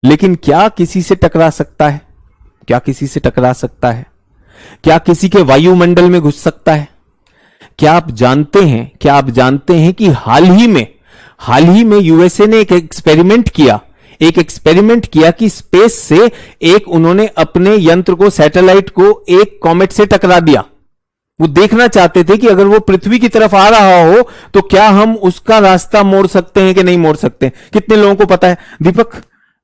लेकिन क्या किसी से टकरा सकता है? क्या किसी से टकरा सकता है? क्या किसी के वायुमंडल में घुस सकता है? क्या आप जानते हैं, क्या आप जानते हैं कि हाल ही में यूएसए ने एक एक्सपेरिमेंट किया कि स्पेस से एक उन्होंने अपने यंत्र को, सैटेलाइट को एक कॉमेट से टकरा दिया। वो देखना चाहते थे कि अगर वो पृथ्वी की तरफ आ रहा हो तो क्या हम उसका रास्ता मोड़ सकते हैं कि नहीं मोड़ सकते। कितने लोगों को पता है? दीपक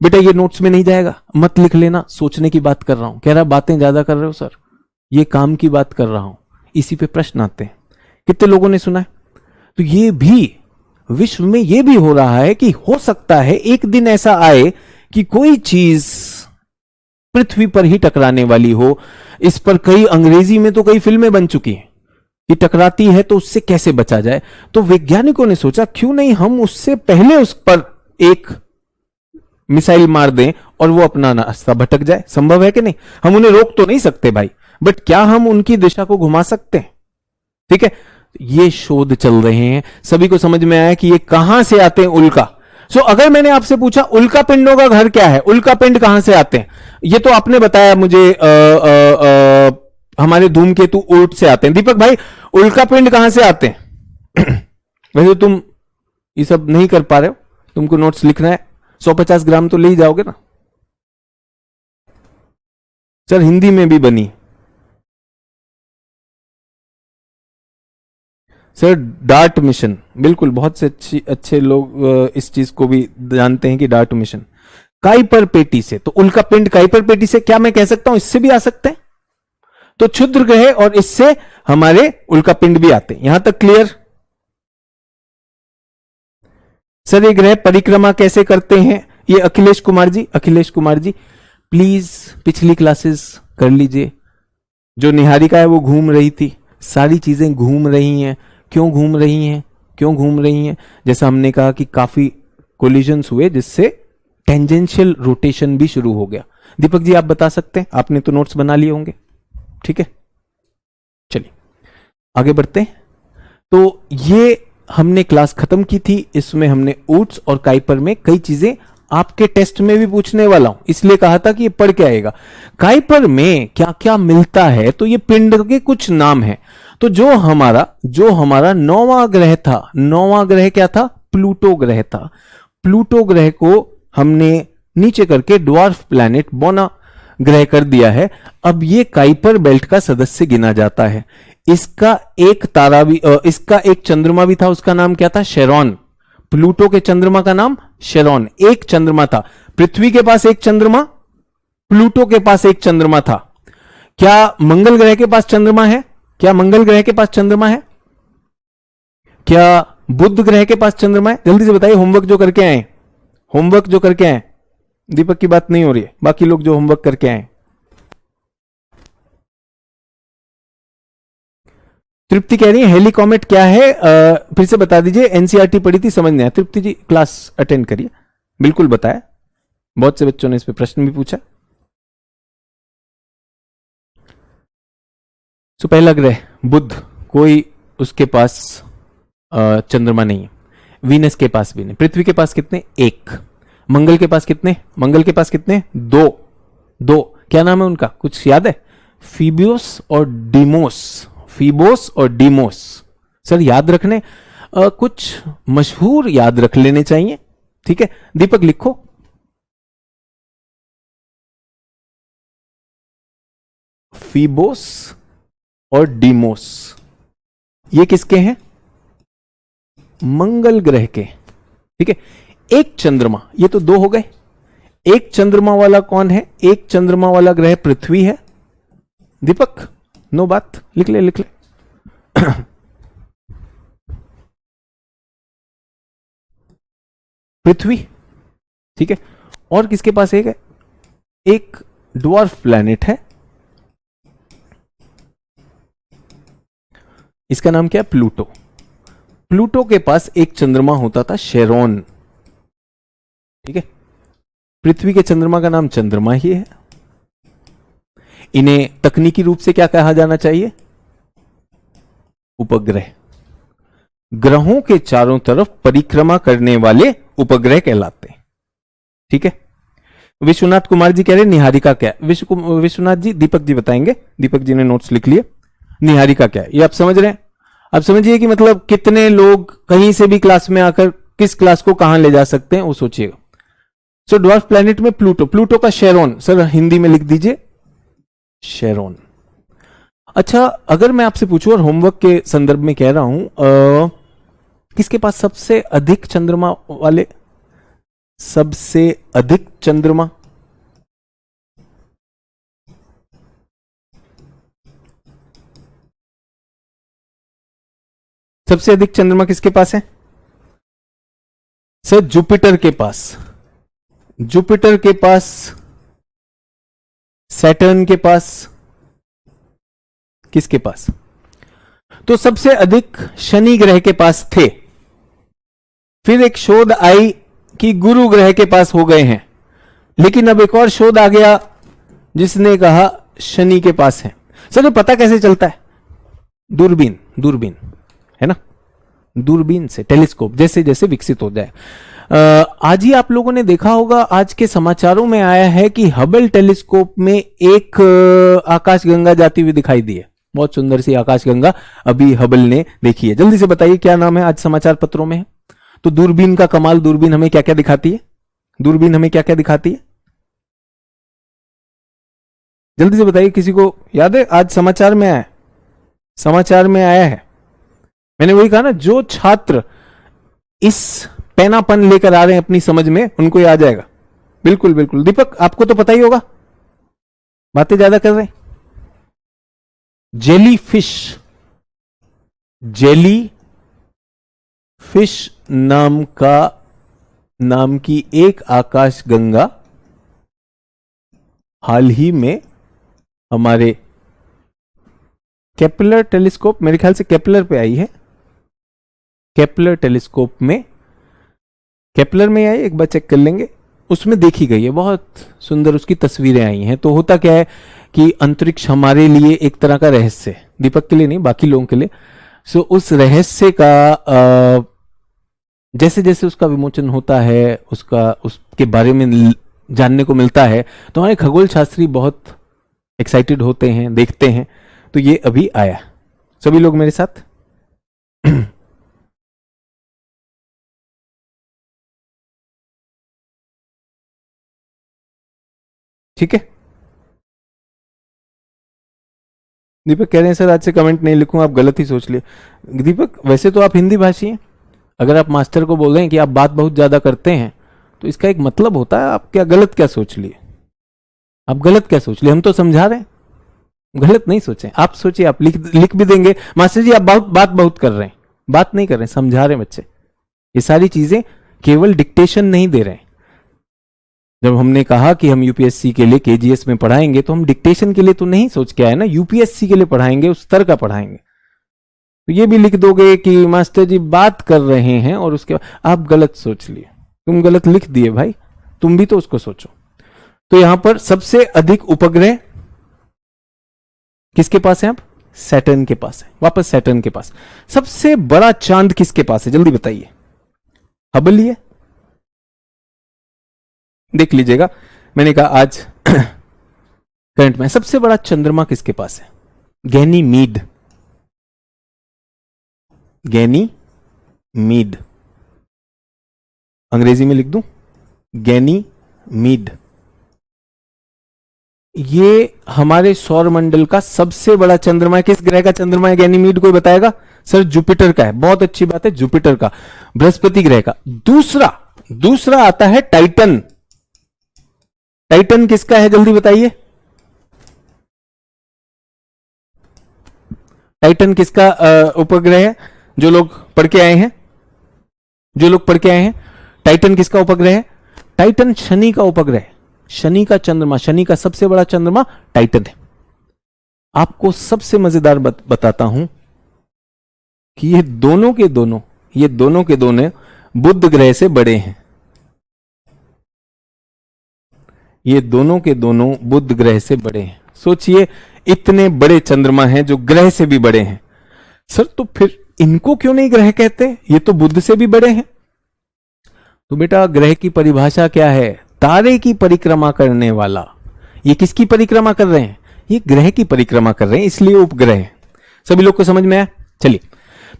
बेटा ये नोट्स में नहीं जाएगा, मत लिख लेना, सोचने की बात कर रहा हूं। कह रहा बातें ज्यादा कर रहे हो सर, ये काम की बात कर रहा हूं, इसी पे प्रश्न आते हैं। कितने लोगों ने सुना है? तो ये भी विश्व में ये भी हो रहा है कि हो सकता है एक दिन ऐसा आए कि कोई चीज पृथ्वी पर ही टकराने वाली हो। इस पर कई, अंग्रेजी में तो कई फिल्में बन चुकी हैं कि टकराती है तो उससे कैसे बचा जाए। तो वैज्ञानिकों ने सोचा क्यों नहीं हम उससे पहले उस पर एक मिसाइल मार दें और वो अपना रास्ता भटक जाए। संभव है कि नहीं? हम उन्हें रोक तो नहीं सकते भाई, बट क्या हम उनकी दिशा को घुमा सकते हैं? ठीक है, ये शोध चल रहे हैं। सभी को समझ में आया कि ये कहां से आते हैं? उल्का। सो अगर मैंने आपसे पूछा उल्का पिंडों का घर क्या है, उल्का पिंड कहां से आते हैं, ये तो आपने बताया मुझे हमारे धूमकेतु उल्ट से आते हैं। दीपक भाई उल्का पिंड कहां से आते हैं? वैसे तुम ये सब नहीं कर पा रहे हो, तुमको नोट्स लिखना है, 150 ग्राम तो ले ही जाओगे ना सर? हिंदी में भी बनी सर, डार्ट मिशन, बिल्कुल, बहुत से अच्छे लोग इस चीज को भी जानते हैं कि डार्ट मिशन काइपर पेटी से। तो उल्का पिंड काइपर पेटी से, क्या मैं कह सकता हूं इससे भी आ सकते हैं? तो क्षुद्र ग्रह और इससे हमारे उल्का पिंड भी आते हैं। यहां तक क्लियर? सर ये ग्रह परिक्रमा कैसे करते हैं? ये अखिलेश कुमार जी प्लीज पिछली क्लासेस कर लीजिए। जो निहारिका है वो घूम रही थी, सारी चीजें घूम रही हैं। क्यों घूम रही हैं? जैसा हमने कहा कि काफी कोलिजन्स हुए जिससे टेंजेंशियल रोटेशन भी शुरू हो गया। दीपक जी आप बता सकते हैं, आपने तो नोट्स बना लिए होंगे। ठीक है, चलिए आगे बढ़ते हैं। तो ये हमने क्लास खत्म की थी, इसमें हमने ऊट्स और काइपर में कई चीजें आपके टेस्ट में भी पूछने वाला हूं, इसलिए कहा था कि ये पढ़ के आएगा। काइपर में क्या क्या मिलता है? तो ये पिंड के कुछ नाम हैं। तो जो हमारा नौवां ग्रह था, नौवां ग्रह क्या था? प्लूटो ग्रह था। प्लूटो ग्रह को हमने नीचे करके ड्वार्फ प्लैनेट बोना ग्रह कर दिया है। अब ये काइपर बेल्ट का सदस्य गिना जाता है। इसका एक तारा भी, इसका एक चंद्रमा भी था, उसका नाम क्या था? शेरॉन। प्लूटो के चंद्रमा का नाम शेरॉन, एक चंद्रमा था। पृथ्वी के पास एक चंद्रमा, प्लूटो के पास एक चंद्रमा था। क्या मंगल ग्रह के पास चंद्रमा है? क्या मंगल ग्रह के पास चंद्रमा है? क्या बुध ग्रह के पास चंद्रमा है? जल्दी से बताइए, होमवर्क जो करके आए। दीपक की बात नहीं हो रही है, बाकी लोग जो होमवर्क करके आए। तृप्ति कह रही है हेलीकॉमेट क्या है? फिर से बता दीजिए, एनसीईआरटी पढ़ी थी, समझ नहीं आया। तृप्ति जी क्लास अटेंड करिए, बिल्कुल बताया, बहुत से बच्चों ने इस पे प्रश्न भी पूछा। तो पहला ग्रह बुध, कोई उसके पास चंद्रमा नहीं है। वीनस के पास भी नहीं। पृथ्वी के पास कितने? एक। मंगल के पास कितने? दो। क्या नाम है उनका, कुछ याद है? फीबियोस और डीमोस। सर याद रखने, कुछ मशहूर याद रख लेने चाहिए। ठीक है, दीपक लिखो। फीबोस और डीमोस, ये किसके हैं? मंगल ग्रह के। ठीक है, एक चंद्रमा, ये तो दो हो गए। एक चंद्रमा वाला कौन है? एक चंद्रमा वाला ग्रह पृथ्वी है। दीपक, नो बात, लिख ले लिख ले। पृथ्वी। ठीक है, और किसके पास एक है? एक ड्वार्फ प्लैनेट है, इसका नाम क्या है? प्लूटो। प्लूटो के पास एक चंद्रमा होता था, शेरोन। ठीक है, पृथ्वी के चंद्रमा का नाम चंद्रमा ही है। इन्हें तकनीकी रूप से क्या कहा जाना चाहिए? उपग्रह। ग्रहों के चारों तरफ परिक्रमा करने वाले उपग्रह कहलाते हैं। ठीक है, विश्वनाथ कुमार जी कह रहे निहारिका क्या है? विश्वनाथ जी, दीपक जी बताएंगे। दीपक जी ने नोट्स लिख लिए। निहारिका क्या है ये आप समझ रहे हैं? आप समझिए कि मतलब कितने लोग कहीं से भी क्लास में आकर किस क्लास को कहां ले जा सकते हैं, वो सोचिएगा। सो ड्वार्फ प्लैनेट में प्लूटो, प्लूटो का शेरोन, सर हिंदी में लिख दीजिए शेरोन। अच्छा, अगर मैं आपसे पूछूं और होमवर्क के संदर्भ में कह रहा हूं, किसके पास सबसे अधिक चंद्रमा वाले, सबसे अधिक चंद्रमा? सबसे अधिक चंद्रमा किसके पास है? सर जुपिटर के पास। जुपिटर के पास, सैटर्न के पास, किसके पास? तो सबसे अधिक शनि ग्रह के पास थे। फिर एक शोध आई कि गुरु ग्रह के पास हो गए हैं, लेकिन अब एक और शोध आ गया जिसने कहा शनि के पास है। सर ये पता कैसे चलता है? दूरबीन, दूरबीन है ना, दूरबीन से, टेलीस्कोप जैसे जैसे विकसित हो जाए। आज ही आप लोगों ने देखा होगा, आज के समाचारों में आया है कि हबल टेलीस्कोप में एक आकाशगंगा जाती हुई दिखाई दी है। बहुत सुंदर सी आकाशगंगा अभी हबल ने देखी है। जल्दी से बताइए क्या नाम है, आज समाचार पत्रों में है। तो दूरबीन का कमाल, दूरबीन हमें क्या क्या दिखाती है? दूरबीन हमें क्या क्या दिखाती है? जल्दी से बताइए, किसी को याद है? आज समाचार में आया, समाचार में आया है। मैंने वही कहा ना, जो छात्र इस पैनापन लेकर आ रहे हैं अपनी समझ में, उनको ये आ जाएगा। बिल्कुल बिल्कुल। दीपक आपको तो पता ही होगा, बातें ज्यादा कर रहे हैं। जेली फिश, जेली फिश नाम की एक आकाशगंगा हाल ही में हमारे केपलर टेलीस्कोप, मेरे ख्याल से केपलर पे आई है। केपलर टेलीस्कोप में, केपलर में आई, एक बार चेक कर लेंगे, उसमें देखी गई है। बहुत सुंदर उसकी तस्वीरें आई हैं। तो होता क्या है कि अंतरिक्ष हमारे लिए एक तरह का रहस्य है, दीपक के लिए नहीं, बाकी लोगों के लिए। सो उस रहस्य का जैसे जैसे उसका विमोचन होता है, उसके बारे में जानने को मिलता है, तो हमारे खगोल शास्त्री बहुत एक्साइटेड होते हैं, देखते हैं। तो ये अभी आया। सभी लोग मेरे साथ? ठीक है। दीपक कह रहे हैं सर आज से कमेंट नहीं लिखूंगा, आप गलत ही सोच लिए। दीपक वैसे तो आप हिंदी भाषी हैं, अगर आप मास्टर को बोल रहे हैं कि आप बात बहुत ज्यादा करते हैं, तो इसका एक मतलब होता है। आप क्या गलत क्या सोच लिए? आप गलत क्या सोच लिए? हम तो समझा रहे हैं, गलत नहीं सोचे। आप सोचिए, आप लिख भी देंगे मास्टर जी आप बात बहुत कर रहे हैं। बात नहीं कर रहे हैं, समझा रहे हैं बच्चे। ये सारी चीजें केवल डिक्टेशन नहीं दे रहे हैं। जब हमने कहा कि हम यूपीएससी के लिए केजीएस में पढ़ाएंगे, तो हम डिक्टेशन के लिए तो नहीं सोच के आए ना, यूपीएससी के लिए पढ़ाएंगे, उस स्तर का पढ़ाएंगे। तो ये भी लिख दोगे कि मास्टर जी बात कर रहे हैं, और उसके बाद आप गलत सोच लिए। तुम गलत लिख दिए भाई, तुम भी तो उसको सोचो। तो यहां पर सबसे अधिक उपग्रह किसके पास है? अब सैटर्न के पास है। वापस सैटर्न के पास। सबसे बड़ा चांद किसके पास है? जल्दी बताइए। हबल ही है, देख लीजिएगा। मैंने कहा आज करंट में सबसे बड़ा चंद्रमा किसके पास है? गैनीमीड, गैनीमीड, अंग्रेजी में लिख दूं, गैनीमीड। ये हमारे सौर मंडल का सबसे बड़ा चंद्रमा है। किस ग्रह का चंद्रमा है गैनीमीड, कोई बताएगा? सर जुपिटर का है। बहुत अच्छी बात है, जुपिटर का, बृहस्पति ग्रह का। दूसरा आता है टाइटन। टाइटन किसका है, जल्दी बताइए। टाइटन किसका उपग्रह है? जो लोग पढ़ के आए हैं, टाइटन किसका उपग्रह है? टाइटन शनि का उपग्रह है, शनि का चंद्रमा, शनि का सबसे बड़ा चंद्रमा टाइटन है। आपको सबसे मजेदार बताता हूं कि ये दोनों के दोनों बुध ग्रह से बड़े हैं। ये दोनों के दोनों बुध ग्रह से बड़े हैं। सोचिए, इतने बड़े चंद्रमा हैं जो ग्रह से भी बड़े हैं। सर तो फिर इनको क्यों नहीं ग्रह कहते, ये तो बुध से भी बड़े हैं। तो बेटा ग्रह की परिभाषा क्या है? तारे की परिक्रमा करने वाला। ये किसकी परिक्रमा कर रहे हैं? ये ग्रह की परिक्रमा कर रहे हैं, इसलिए उपग्रह है। सभी लोग को समझ में आया? चलिए,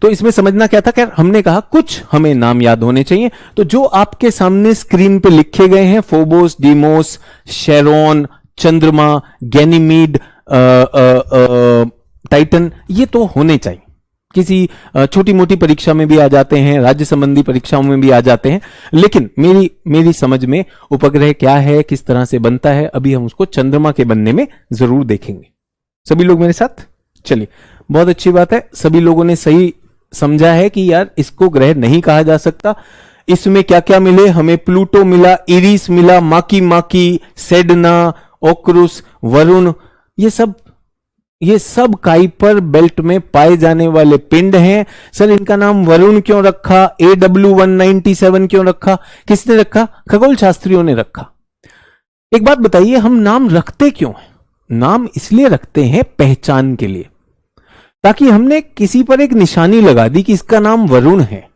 तो इसमें समझना क्या था? खैर हमने कहा कुछ हमें नाम याद होने चाहिए। तो जो आपके सामने स्क्रीन पे लिखे गए हैं, फोबोस, डीमोस, शेरोन, चंद्रमा, गैनीमीड, टाइटन, ये तो होने चाहिए। किसी छोटी मोटी परीक्षा में भी आ जाते हैं, राज्य संबंधी परीक्षाओं में भी आ जाते हैं। लेकिन मेरी समझ में उपग्रह क्या है, किस तरह से बनता है, अभी हम उसको चंद्रमा के बनने में जरूर देखेंगे। सभी लोग मेरे साथ? चलिए, बहुत अच्छी बात है, सभी लोगों ने सही समझा है कि यार इसको ग्रह नहीं कहा जा सकता। इसमें क्या क्या मिले हमें? प्लूटो मिला, इरिस मिला, माकी, सेडना, ओक्रुस, वरुण, ये सब काइपर बेल्ट में पाए जाने वाले पिंड हैं। सर इनका नाम वरुण क्यों रखा, AW197 क्यों रखा? किसने रखा? खगोल शास्त्रियों ने रखा। एक बात बताइए, हम नाम रखते क्यों हैं? नाम इसलिए रखते हैं पहचान के लिए, ताकि हमने किसी पर एक निशानी लगा दी कि इसका नाम वरुण है,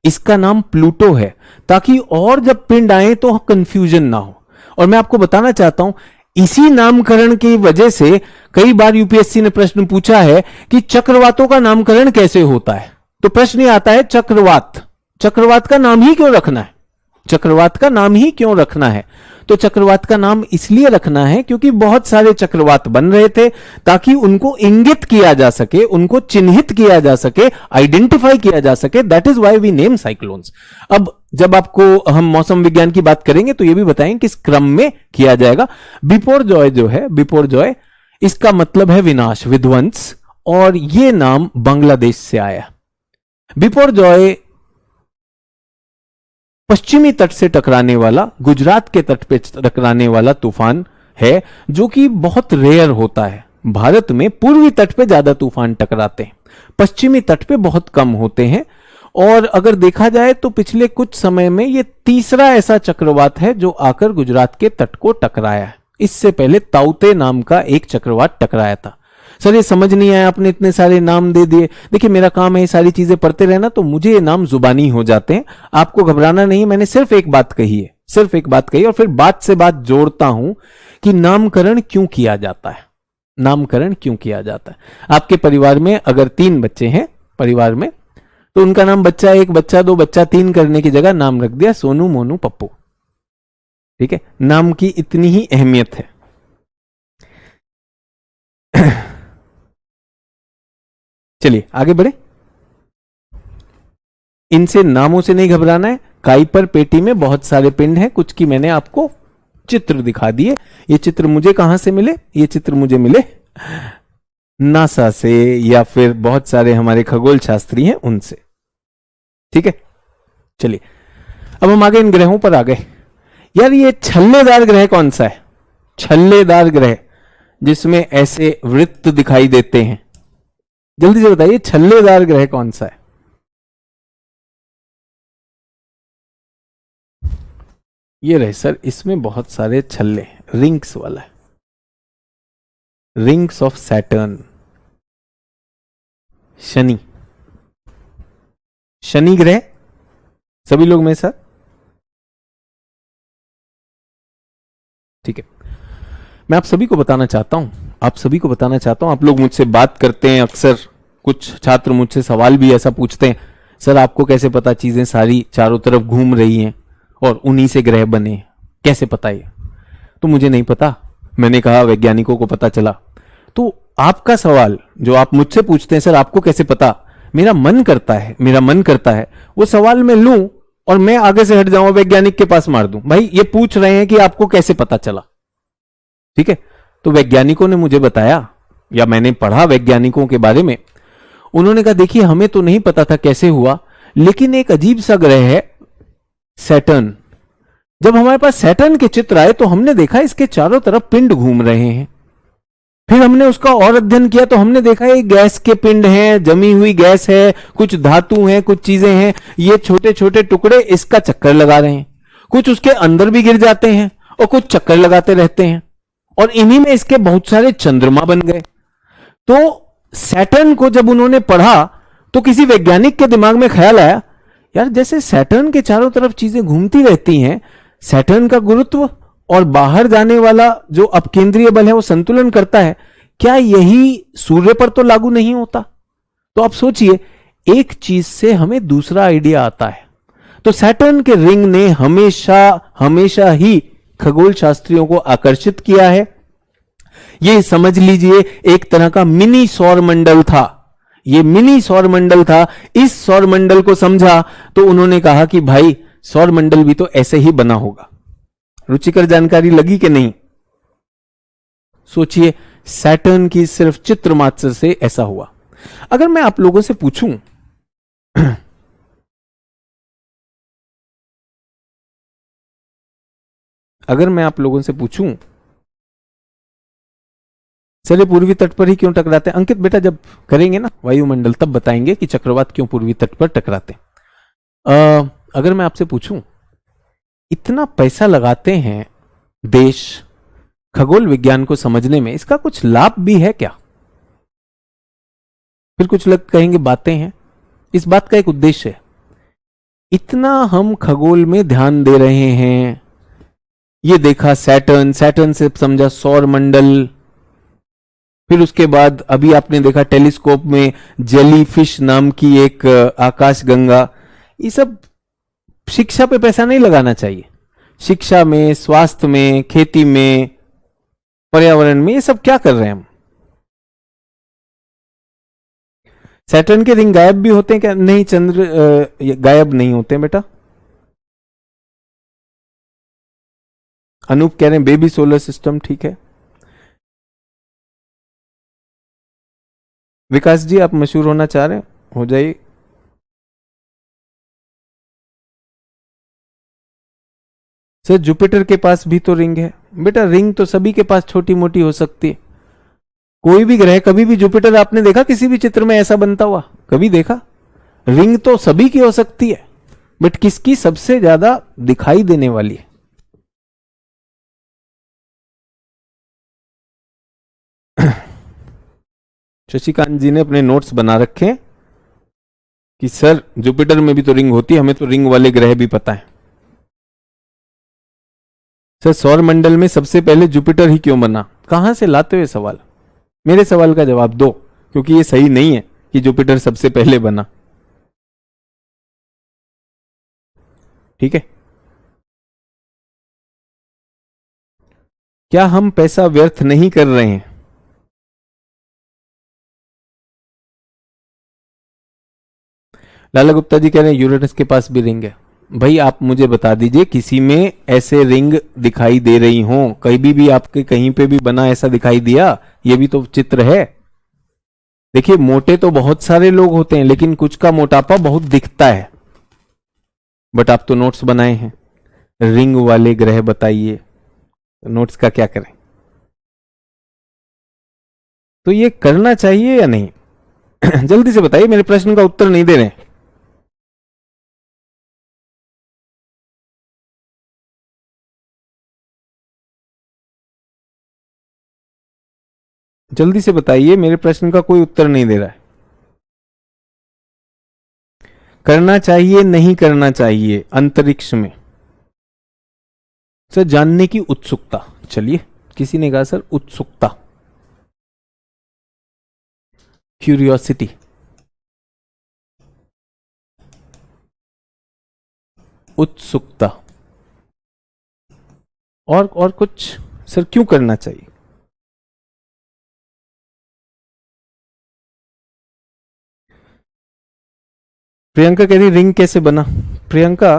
इसका नाम प्लूटो है, ताकि और जब पिंड आए तो कंफ्यूजन ना हो। और मैं आपको बताना चाहता हूं, इसी नामकरण की वजह से कई बार यूपीएससी ने प्रश्न पूछा है कि चक्रवातों का नामकरण कैसे होता है। तो प्रश्न ये आता है चक्रवात का नाम ही क्यों रखना है? चक्रवात का नाम ही क्यों रखना है? तो चक्रवात का नाम इसलिए रखना है क्योंकि बहुत सारे चक्रवात बन रहे थे, ताकि उनको इंगित किया जा सके, उनको चिन्हित किया जा सके, आइडेंटिफाई किया जा सके। That is why we name cyclones. अब जब आपको हम मौसम विज्ञान की बात करेंगे तो यह भी बताएंगे किस क्रम में किया जाएगा। बिपोरजॉय जो है, बिपोरजॉय, इसका मतलब है विनाश, विध्वंस, और यह नाम बांग्लादेश से आया। बिपोरजॉय पश्चिमी तट से टकराने वाला, गुजरात के तट पे टकराने वाला तूफान है, जो कि बहुत रेयर होता है। भारत में पूर्वी तट पे ज्यादा तूफान टकराते हैं, पश्चिमी तट पे बहुत कम होते हैं। और अगर देखा जाए तो पिछले कुछ समय में यह तीसरा ऐसा चक्रवात है जो आकर गुजरात के तट को टकराया है। इससे पहले ताउते नाम का एक चक्रवात टकराया था। सर ये समझ नहीं आया, आपने इतने सारे नाम दे दिए। देखिए मेरा काम है ये सारी चीजें पढ़ते रहना, तो मुझे ये नाम जुबानी हो जाते हैं। आपको घबराना नहीं, मैंने सिर्फ एक बात कही है, सिर्फ एक बात कही, और फिर बात से बात जोड़ता हूं कि नामकरण क्यों किया जाता है। नामकरण क्यों किया जाता है? आपके परिवार में अगर 3 बच्चे हैं परिवार में, तो उनका नाम बच्चा 1, बच्चा 2, बच्चा 3 करने की जगह नाम रख दिया सोनू, मोनू, पप्पू। ठीक है, नाम की इतनी ही अहमियत है। चलिए आगे बढ़े। इनसे नामों से नहीं घबराना है। काइपर पेटी में बहुत सारे पिंड हैं, कुछ की मैंने आपको चित्र दिखा दिए। ये चित्र मुझे कहां से मिले? ये चित्र मुझे मिले नासा से, या फिर बहुत सारे हमारे खगोल शास्त्री हैं उनसे। ठीक है, चलिए अब हम आगे इन ग्रहों पर आ गए। यार ये छल्लेदार ग्रह कौन सा है? छल्लेदार ग्रह जिसमें ऐसे वृत्त दिखाई देते हैं, जल्दी से बताइए छल्लेदार ग्रह कौन सा है? ये रहे सर, इसमें बहुत सारे छल्ले, रिंग्स वाला है, rings of Saturn. Shani, Shani ग्रह। सभी लोग मेरे साथ? ठीक है, मैं आप सभी को बताना चाहता हूं, आप लोग मुझसे बात करते हैं अक्सर, कुछ छात्र मुझसे सवाल भी ऐसा पूछते हैं, सर आपको कैसे पता चीजें सारी चारों तरफ घूम रही हैं और उन्हीं से ग्रह बने, कैसे पता? ये तो मुझे नहीं पता, मैंने कहा वैज्ञानिकों को पता चला। तो आपका सवाल जो आप मुझसे पूछते हैं, सर आपको कैसे पता, मेरा मन करता है वो सवाल मैं लूं और मैं आगे से हट जाऊं, वैज्ञानिक के पास मार दूं, भाई ये पूछ रहे हैं कि आपको कैसे पता चला। ठीक है, तो वैज्ञानिकों ने मुझे बताया या मैंने पढ़ा वैज्ञानिकों के बारे में, उन्होंने कहा देखिए हमें तो नहीं पता था कैसे हुआ, लेकिन एक अजीब सा ग्रह है सैटर्न। जब हमारे पास सैटर्न के चित्र आए तो हमने देखा इसके चारों तरफ पिंड घूम रहे हैं। फिर हमने उसका और अध्ययन किया तो हमने देखा ये गैस के पिंड हैं, जमी हुई गैस है, कुछ धातु हैं, कुछ चीजें हैं, ये छोटे छोटे टुकड़े इसका चक्कर लगा रहे हैं, कुछ उसके अंदर भी गिर जाते हैं और कुछ चक्कर लगाते रहते हैं, और इन्हीं में इसके बहुत सारे चंद्रमा बन गए। तो सैटर्न को जब उन्होंने पढ़ा तो किसी वैज्ञानिक के दिमाग में ख्याल आया, यार जैसे सैटर्न के चारों तरफ चीजें घूमती रहती हैं, सैटर्न का गुरुत्व और बाहर जाने वाला जो अपकेंद्रीय बल है वो संतुलन करता है, क्या यही सूर्य पर तो लागू नहीं होता? तो आप सोचिए, एक चीज से हमें दूसरा आइडिया आता है। तो सैटर्न के रिंग ने हमेशा ही खगोल शास्त्रियों को आकर्षित किया है। ये समझ लीजिए एक तरह का मिनी सौर मंडल था, ये मिनी सौर मंडल था। इस सौर मंडल को समझा तो उन्होंने कहा कि भाई सौर मंडल भी तो ऐसे ही बना होगा। रुचिकर जानकारी लगी कि नहीं? सोचिए, सैटर्न की सिर्फ चित्र मात्र से ऐसा हुआ। अगर मैं आप लोगों से पूछूं चलिए पूर्वी तट पर ही क्यों टकराते हैं? अंकित बेटा जब करेंगे ना वायुमंडल तब बताएंगे कि चक्रवात क्यों पूर्वी तट पर टकराते हैं। अगर मैं आपसे पूछूं, इतना पैसा लगाते हैं देश खगोल विज्ञान को समझने में, इसका कुछ लाभ भी है क्या? फिर कुछ लोग कहेंगे बातें हैं, इस बात का एक उद्देश्य है। इतना हम खगोल में ध्यान दे रहे हैं, ये देखा सैटर्न से समझा सौर मंडल, फिर उसके बाद अभी आपने देखा टेलीस्कोप में जेली फिश नाम की एक आकाश गंगा। ये सब शिक्षा पे पैसा नहीं लगाना चाहिए। शिक्षा में, स्वास्थ्य में, खेती में, पर्यावरण में, ये सब क्या कर रहे हैं हम? सैटर्न के रिंग गायब भी होते हैं क्या? नहीं, चंद्र गायब नहीं होते हैं बेटा। अनूप कह रहे हैं बेबी सोलर सिस्टम, ठीक है। विकास जी आप मशहूर होना चाह रहे हैं, हो जाइए। सर जुपिटर के पास भी तो रिंग है। बेटा रिंग तो सभी के पास छोटी मोटी हो सकती है, कोई भी ग्रह, कभी भी जुपिटर आपने देखा किसी भी चित्र में ऐसा बनता हुआ? कभी देखा? रिंग तो सभी की हो सकती है, बट किसकी सबसे ज्यादा दिखाई देने वाली है? शशिकांत जी ने अपने नोट्स बना रखे हैं कि सर जुपिटर में भी तो रिंग होती है, हमें तो रिंग वाले ग्रह भी पता है। सर सौर मंडल में सबसे पहले जुपिटर ही क्यों बना? कहां से लाते हुए सवाल? मेरे सवाल का जवाब दो, क्योंकि ये सही नहीं है कि जुपिटर सबसे पहले बना। ठीक है, क्या हम पैसा व्यर्थ नहीं कर रहे हैं? लाला गुप्ता जी कह रहे हैं यूरेनस के पास भी रिंग है। भाई आप मुझे बता दीजिए किसी में ऐसे रिंग दिखाई दे रही हो, कहीं भी आपके कहीं पे भी बना ऐसा दिखाई दिया? ये भी तो चित्र है। देखिए मोटे तो बहुत सारे लोग होते हैं, लेकिन कुछ का मोटापा बहुत दिखता है। बट आप तो नोट्स बनाए हैं, रिंग वाले ग्रह बताइए, नोट्स का क्या करें? तो ये करना चाहिए या नहीं? जल्दी से बताइए, मेरे प्रश्न का उत्तर नहीं दे रहे हैं। जल्दी से बताइए, मेरे प्रश्न का कोई उत्तर नहीं दे रहा है। करना चाहिए नहीं करना चाहिए अंतरिक्ष में? सर जानने की उत्सुकता। चलिए, किसी ने कहा सर उत्सुकता, क्यूरियोसिटी। उत्सुकता और कुछ? सर क्यों करना चाहिए? प्रियंका कह रही रिंग कैसे बना। प्रियंका,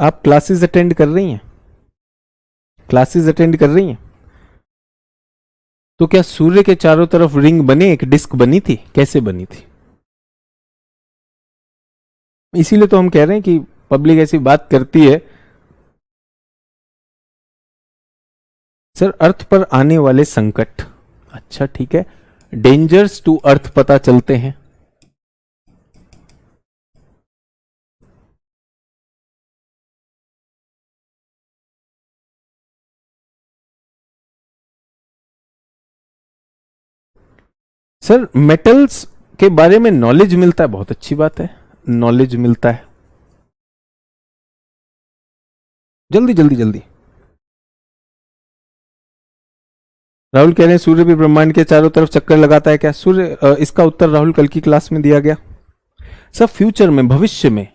आप क्लासेस अटेंड कर रही हैं? क्लासेस अटेंड कर रही हैं? तो क्या सूर्य के चारों तरफ रिंग बने, एक डिस्क बनी थी? कैसे बनी थी? इसीलिए तो हम कह रहे हैं कि पब्लिक ऐसी बात करती है। सर, अर्थ पर आने वाले संकट, अच्छा ठीक है, डेंजर्स टू अर्थ पता चलते हैं। सर, मेटल्स के बारे में नॉलेज मिलता है, बहुत अच्छी बात है, नॉलेज मिलता है। जल्दी जल्दी जल्दी। राहुल कह रहे हैं सूर्य भी ब्रह्मांड के चारों तरफ चक्कर लगाता है क्या? सूर्य, इसका उत्तर राहुल कल की क्लास में दिया गया। सब फ्यूचर में, भविष्य में,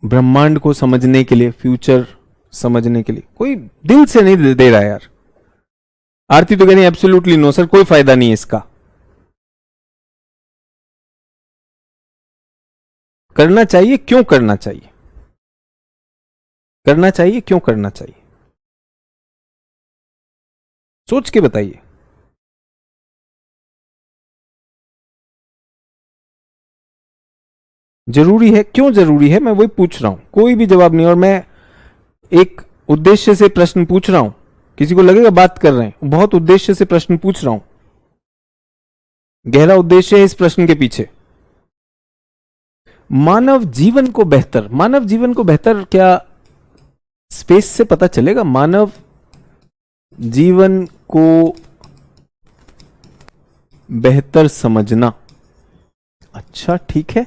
ब्रह्मांड को समझने के लिए, फ्यूचर समझने के लिए कोई दिल से नहीं दे रहा यार। आरती तो कह रही है एब्सोल्युटली नो सर, कोई फायदा नहीं है इसका। करना चाहिए, क्यों करना चाहिए? करना चाहिए, क्यों करना चाहिए? सोच के बताइए। जरूरी है, क्यों जरूरी है, मैं वही पूछ रहा हूं, कोई भी जवाब नहीं। और मैं एक उद्देश्य से प्रश्न पूछ रहा हूं, किसी को लगेगा बात कर रहे हैं, बहुत उद्देश्य से प्रश्न पूछ रहा हूं, गहरा उद्देश्य है इस प्रश्न के पीछे। मानव जीवन को बेहतर, मानव जीवन को बेहतर क्या स्पेस से पता चलेगा? मानव जीवन को बेहतर समझना, अच्छा ठीक है।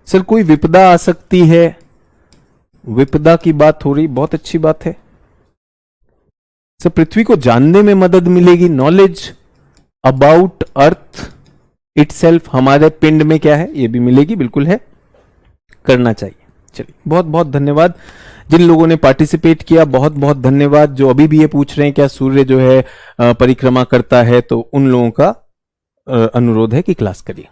सर, कोई विपदा आ सकती है, विपदा की बात हो रही, बहुत अच्छी बात है। सर, पृथ्वी को जानने में मदद मिलेगी, नॉलेज अबाउट अर्थ इटसेल्फ, हमारे पिंड में क्या है ये भी मिलेगी, बिल्कुल है, करना चाहिए। चलिए, बहुत बहुत धन्यवाद जिन लोगों ने पार्टिसिपेट किया, बहुत बहुत धन्यवाद। जो अभी भी ये पूछ रहे हैं क्या सूर्य जो है परिक्रमा करता है, तो उन लोगों का अनुरोध है कि क्लास करिए।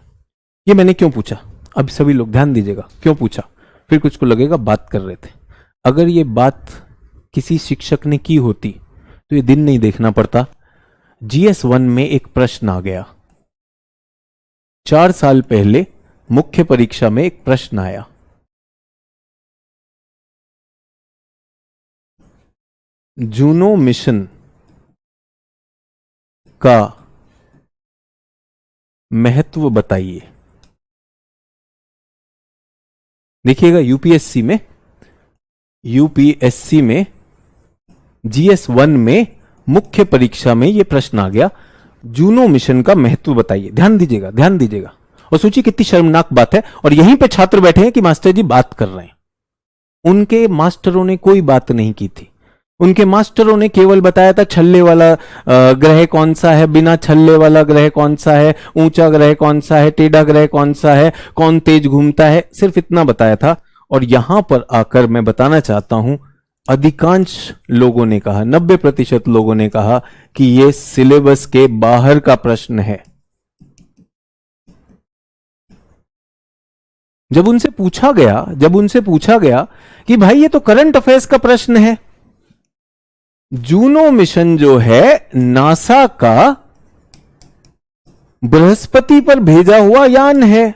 ये मैंने क्यों पूछा, अब सभी लोग ध्यान दीजिएगा, क्यों पूछा, फिर कुछ को लगेगा बात कर रहे थे। अगर ये बात किसी शिक्षक ने की होती तो ये दिन नहीं देखना पड़ता। GS1 में एक प्रश्न आ गया, 4 साल पहले मुख्य परीक्षा में एक प्रश्न आया, जूनो मिशन का महत्व बताइए। देखिएगा, यूपीएससी में GS1 में मुख्य परीक्षा में यह प्रश्न आ गया, जूनो मिशन का महत्व बताइए। ध्यान दीजिएगा, ध्यान दीजिएगा, और सोचिए कितनी शर्मनाक बात है। और यहीं पे छात्र बैठे हैं कि मास्टर जी बात कर रहे हैं, उनके मास्टरों ने कोई बात नहीं की थी। उनके मास्टरों ने केवल बताया था छल्ले वाला ग्रह कौन सा है, बिना छल्ले वाला ग्रह कौन सा है, ऊंचा ग्रह कौन सा है, टेढ़ा ग्रह कौन सा है, कौन तेज घूमता है, सिर्फ इतना बताया था। और यहां पर आकर मैं बताना चाहता हूं, अधिकांश लोगों ने कहा, 90% लोगों ने कहा कि यह सिलेबस के बाहर का प्रश्न है। जब उनसे पूछा गया कि भाई ये तो करंट अफेयर्स का प्रश्न है, जूनो मिशन जो है नासा का बृहस्पति पर भेजा हुआ यान है,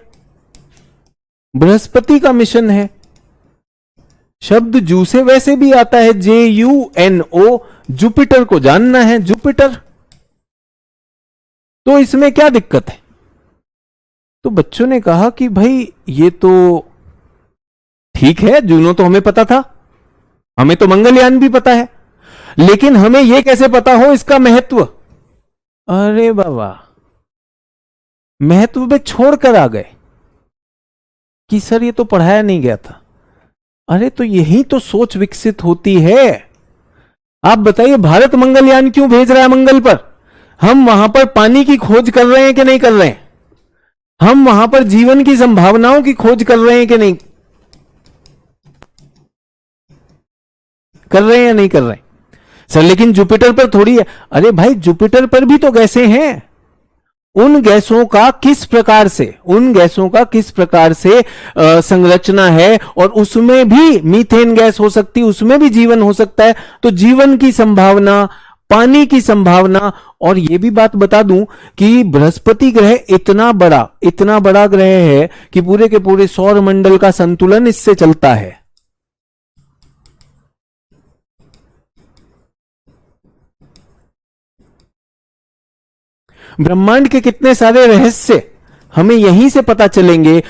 बृहस्पति का मिशन है। शब्द जू से वैसे भी आता है, JUNO, जुपिटर को जानना है, जुपिटर। तो इसमें क्या दिक्कत है? तो बच्चों ने कहा कि भाई ये तो ठीक है, जूनो तो हमें पता था, हमें तो मंगलयान भी पता है, लेकिन हमें यह कैसे पता हो इसका महत्व? अरे बाबा, महत्व पे छोड़कर आ गए कि सर ये तो पढ़ाया नहीं गया था। अरे तो यही तो सोच विकसित होती है। आप बताइए, भारत मंगलयान क्यों भेज रहा है मंगल पर? हम वहां पर पानी की खोज कर रहे हैं कि नहीं कर रहे हैं? हम वहां पर जीवन की संभावनाओं की खोज कर रहे हैं कि नहीं कर रहे हैं या नहीं कर रहे हैं? सर लेकिन जुपिटर पर थोड़ी है। अरे भाई, जुपिटर पर भी तो गैसें हैं, उन गैसों का किस प्रकार से, उन गैसों का किस प्रकार से संरचना है, और उसमें भी मीथेन गैस हो सकती है, उसमें भी जीवन हो सकता है। तो जीवन की संभावना, पानी की संभावना, और यह भी बात बता दूं कि बृहस्पति ग्रह इतना बड़ा ग्रह है कि पूरे के पूरे सौर मंडल का संतुलन इससे चलता है। ब्रह्मांड के कितने सारे रहस्य हमें यहीं से पता चलेंगे।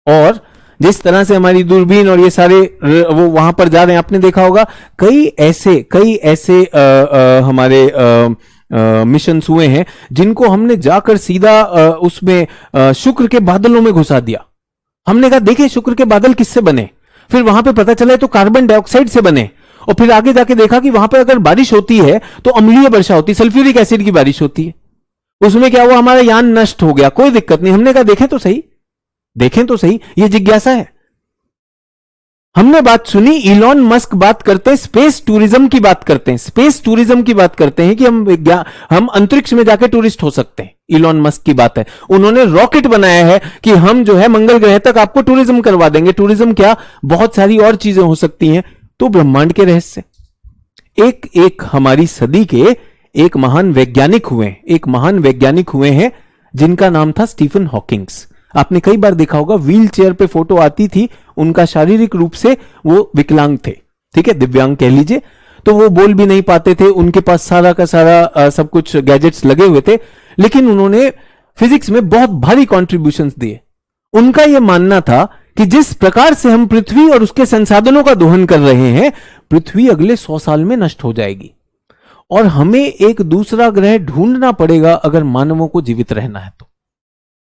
और जिस तरह से हमारी दूरबीन और ये सारे वो वहां पर जा रहे हैं, आपने देखा होगा कई ऐसे हमारे मिशंस हुए हैं जिनको हमने जाकर सीधा उसमें शुक्र के बादलों में घुसा दिया। हमने कहा देखें शुक्र के बादल किससे बने, फिर वहां पे पता चला तो कार्बन डाइऑक्साइड से बने, और फिर आगे जाके देखा कि वहां पर अगर बारिश होती है तो अम्लीय वर्षा होती है, सल्फ्यूरिक एसिड की बारिश होती है। उसमें क्या हुआ, हमारा यान नष्ट हो गया, कोई दिक्कत नहीं। हमने कहा देखें तो सही, ये जिज्ञासा है। हमने बात सुनी, इलॉन मस्क बात करते हैं, स्पेस टूरिज्म की बात करते हैं कि हम अंतरिक्ष में जाके टूरिस्ट हो सकते हैं। इलॉन मस्क की बात है, उन्होंने रॉकेट बनाया है कि हम जो है मंगल ग्रह तक आपको टूरिज्म करवा देंगे। टूरिज्म क्या, बहुत सारी और चीजें हो सकती हैं। तो ब्रह्मांड के रहस्य, एक हमारी सदी के एक महान वैज्ञानिक हुए हैं जिनका नाम था स्टीफन हॉकिंग्स। आपने कई बार देखा होगा, व्हील चेयर पे फोटो आती थी, उनका शारीरिक रूप से वो विकलांग थे, ठीक है, दिव्यांग कह लीजिए। तो वो बोल भी नहीं पाते थे, उनके पास सारा का सारा सब कुछ गैजेट्स लगे हुए थे, लेकिन उन्होंने फिजिक्स में बहुत भारी कॉन्ट्रीब्यूशंस दिए। उनका यह मानना था कि जिस प्रकार से हम पृथ्वी और उसके संसाधनों का दोहन कर रहे हैं, पृथ्वी अगले 100 साल में नष्ट हो जाएगी और हमें एक दूसरा ग्रह ढूंढना पड़ेगा अगर मानवों को जीवित रहना है तो।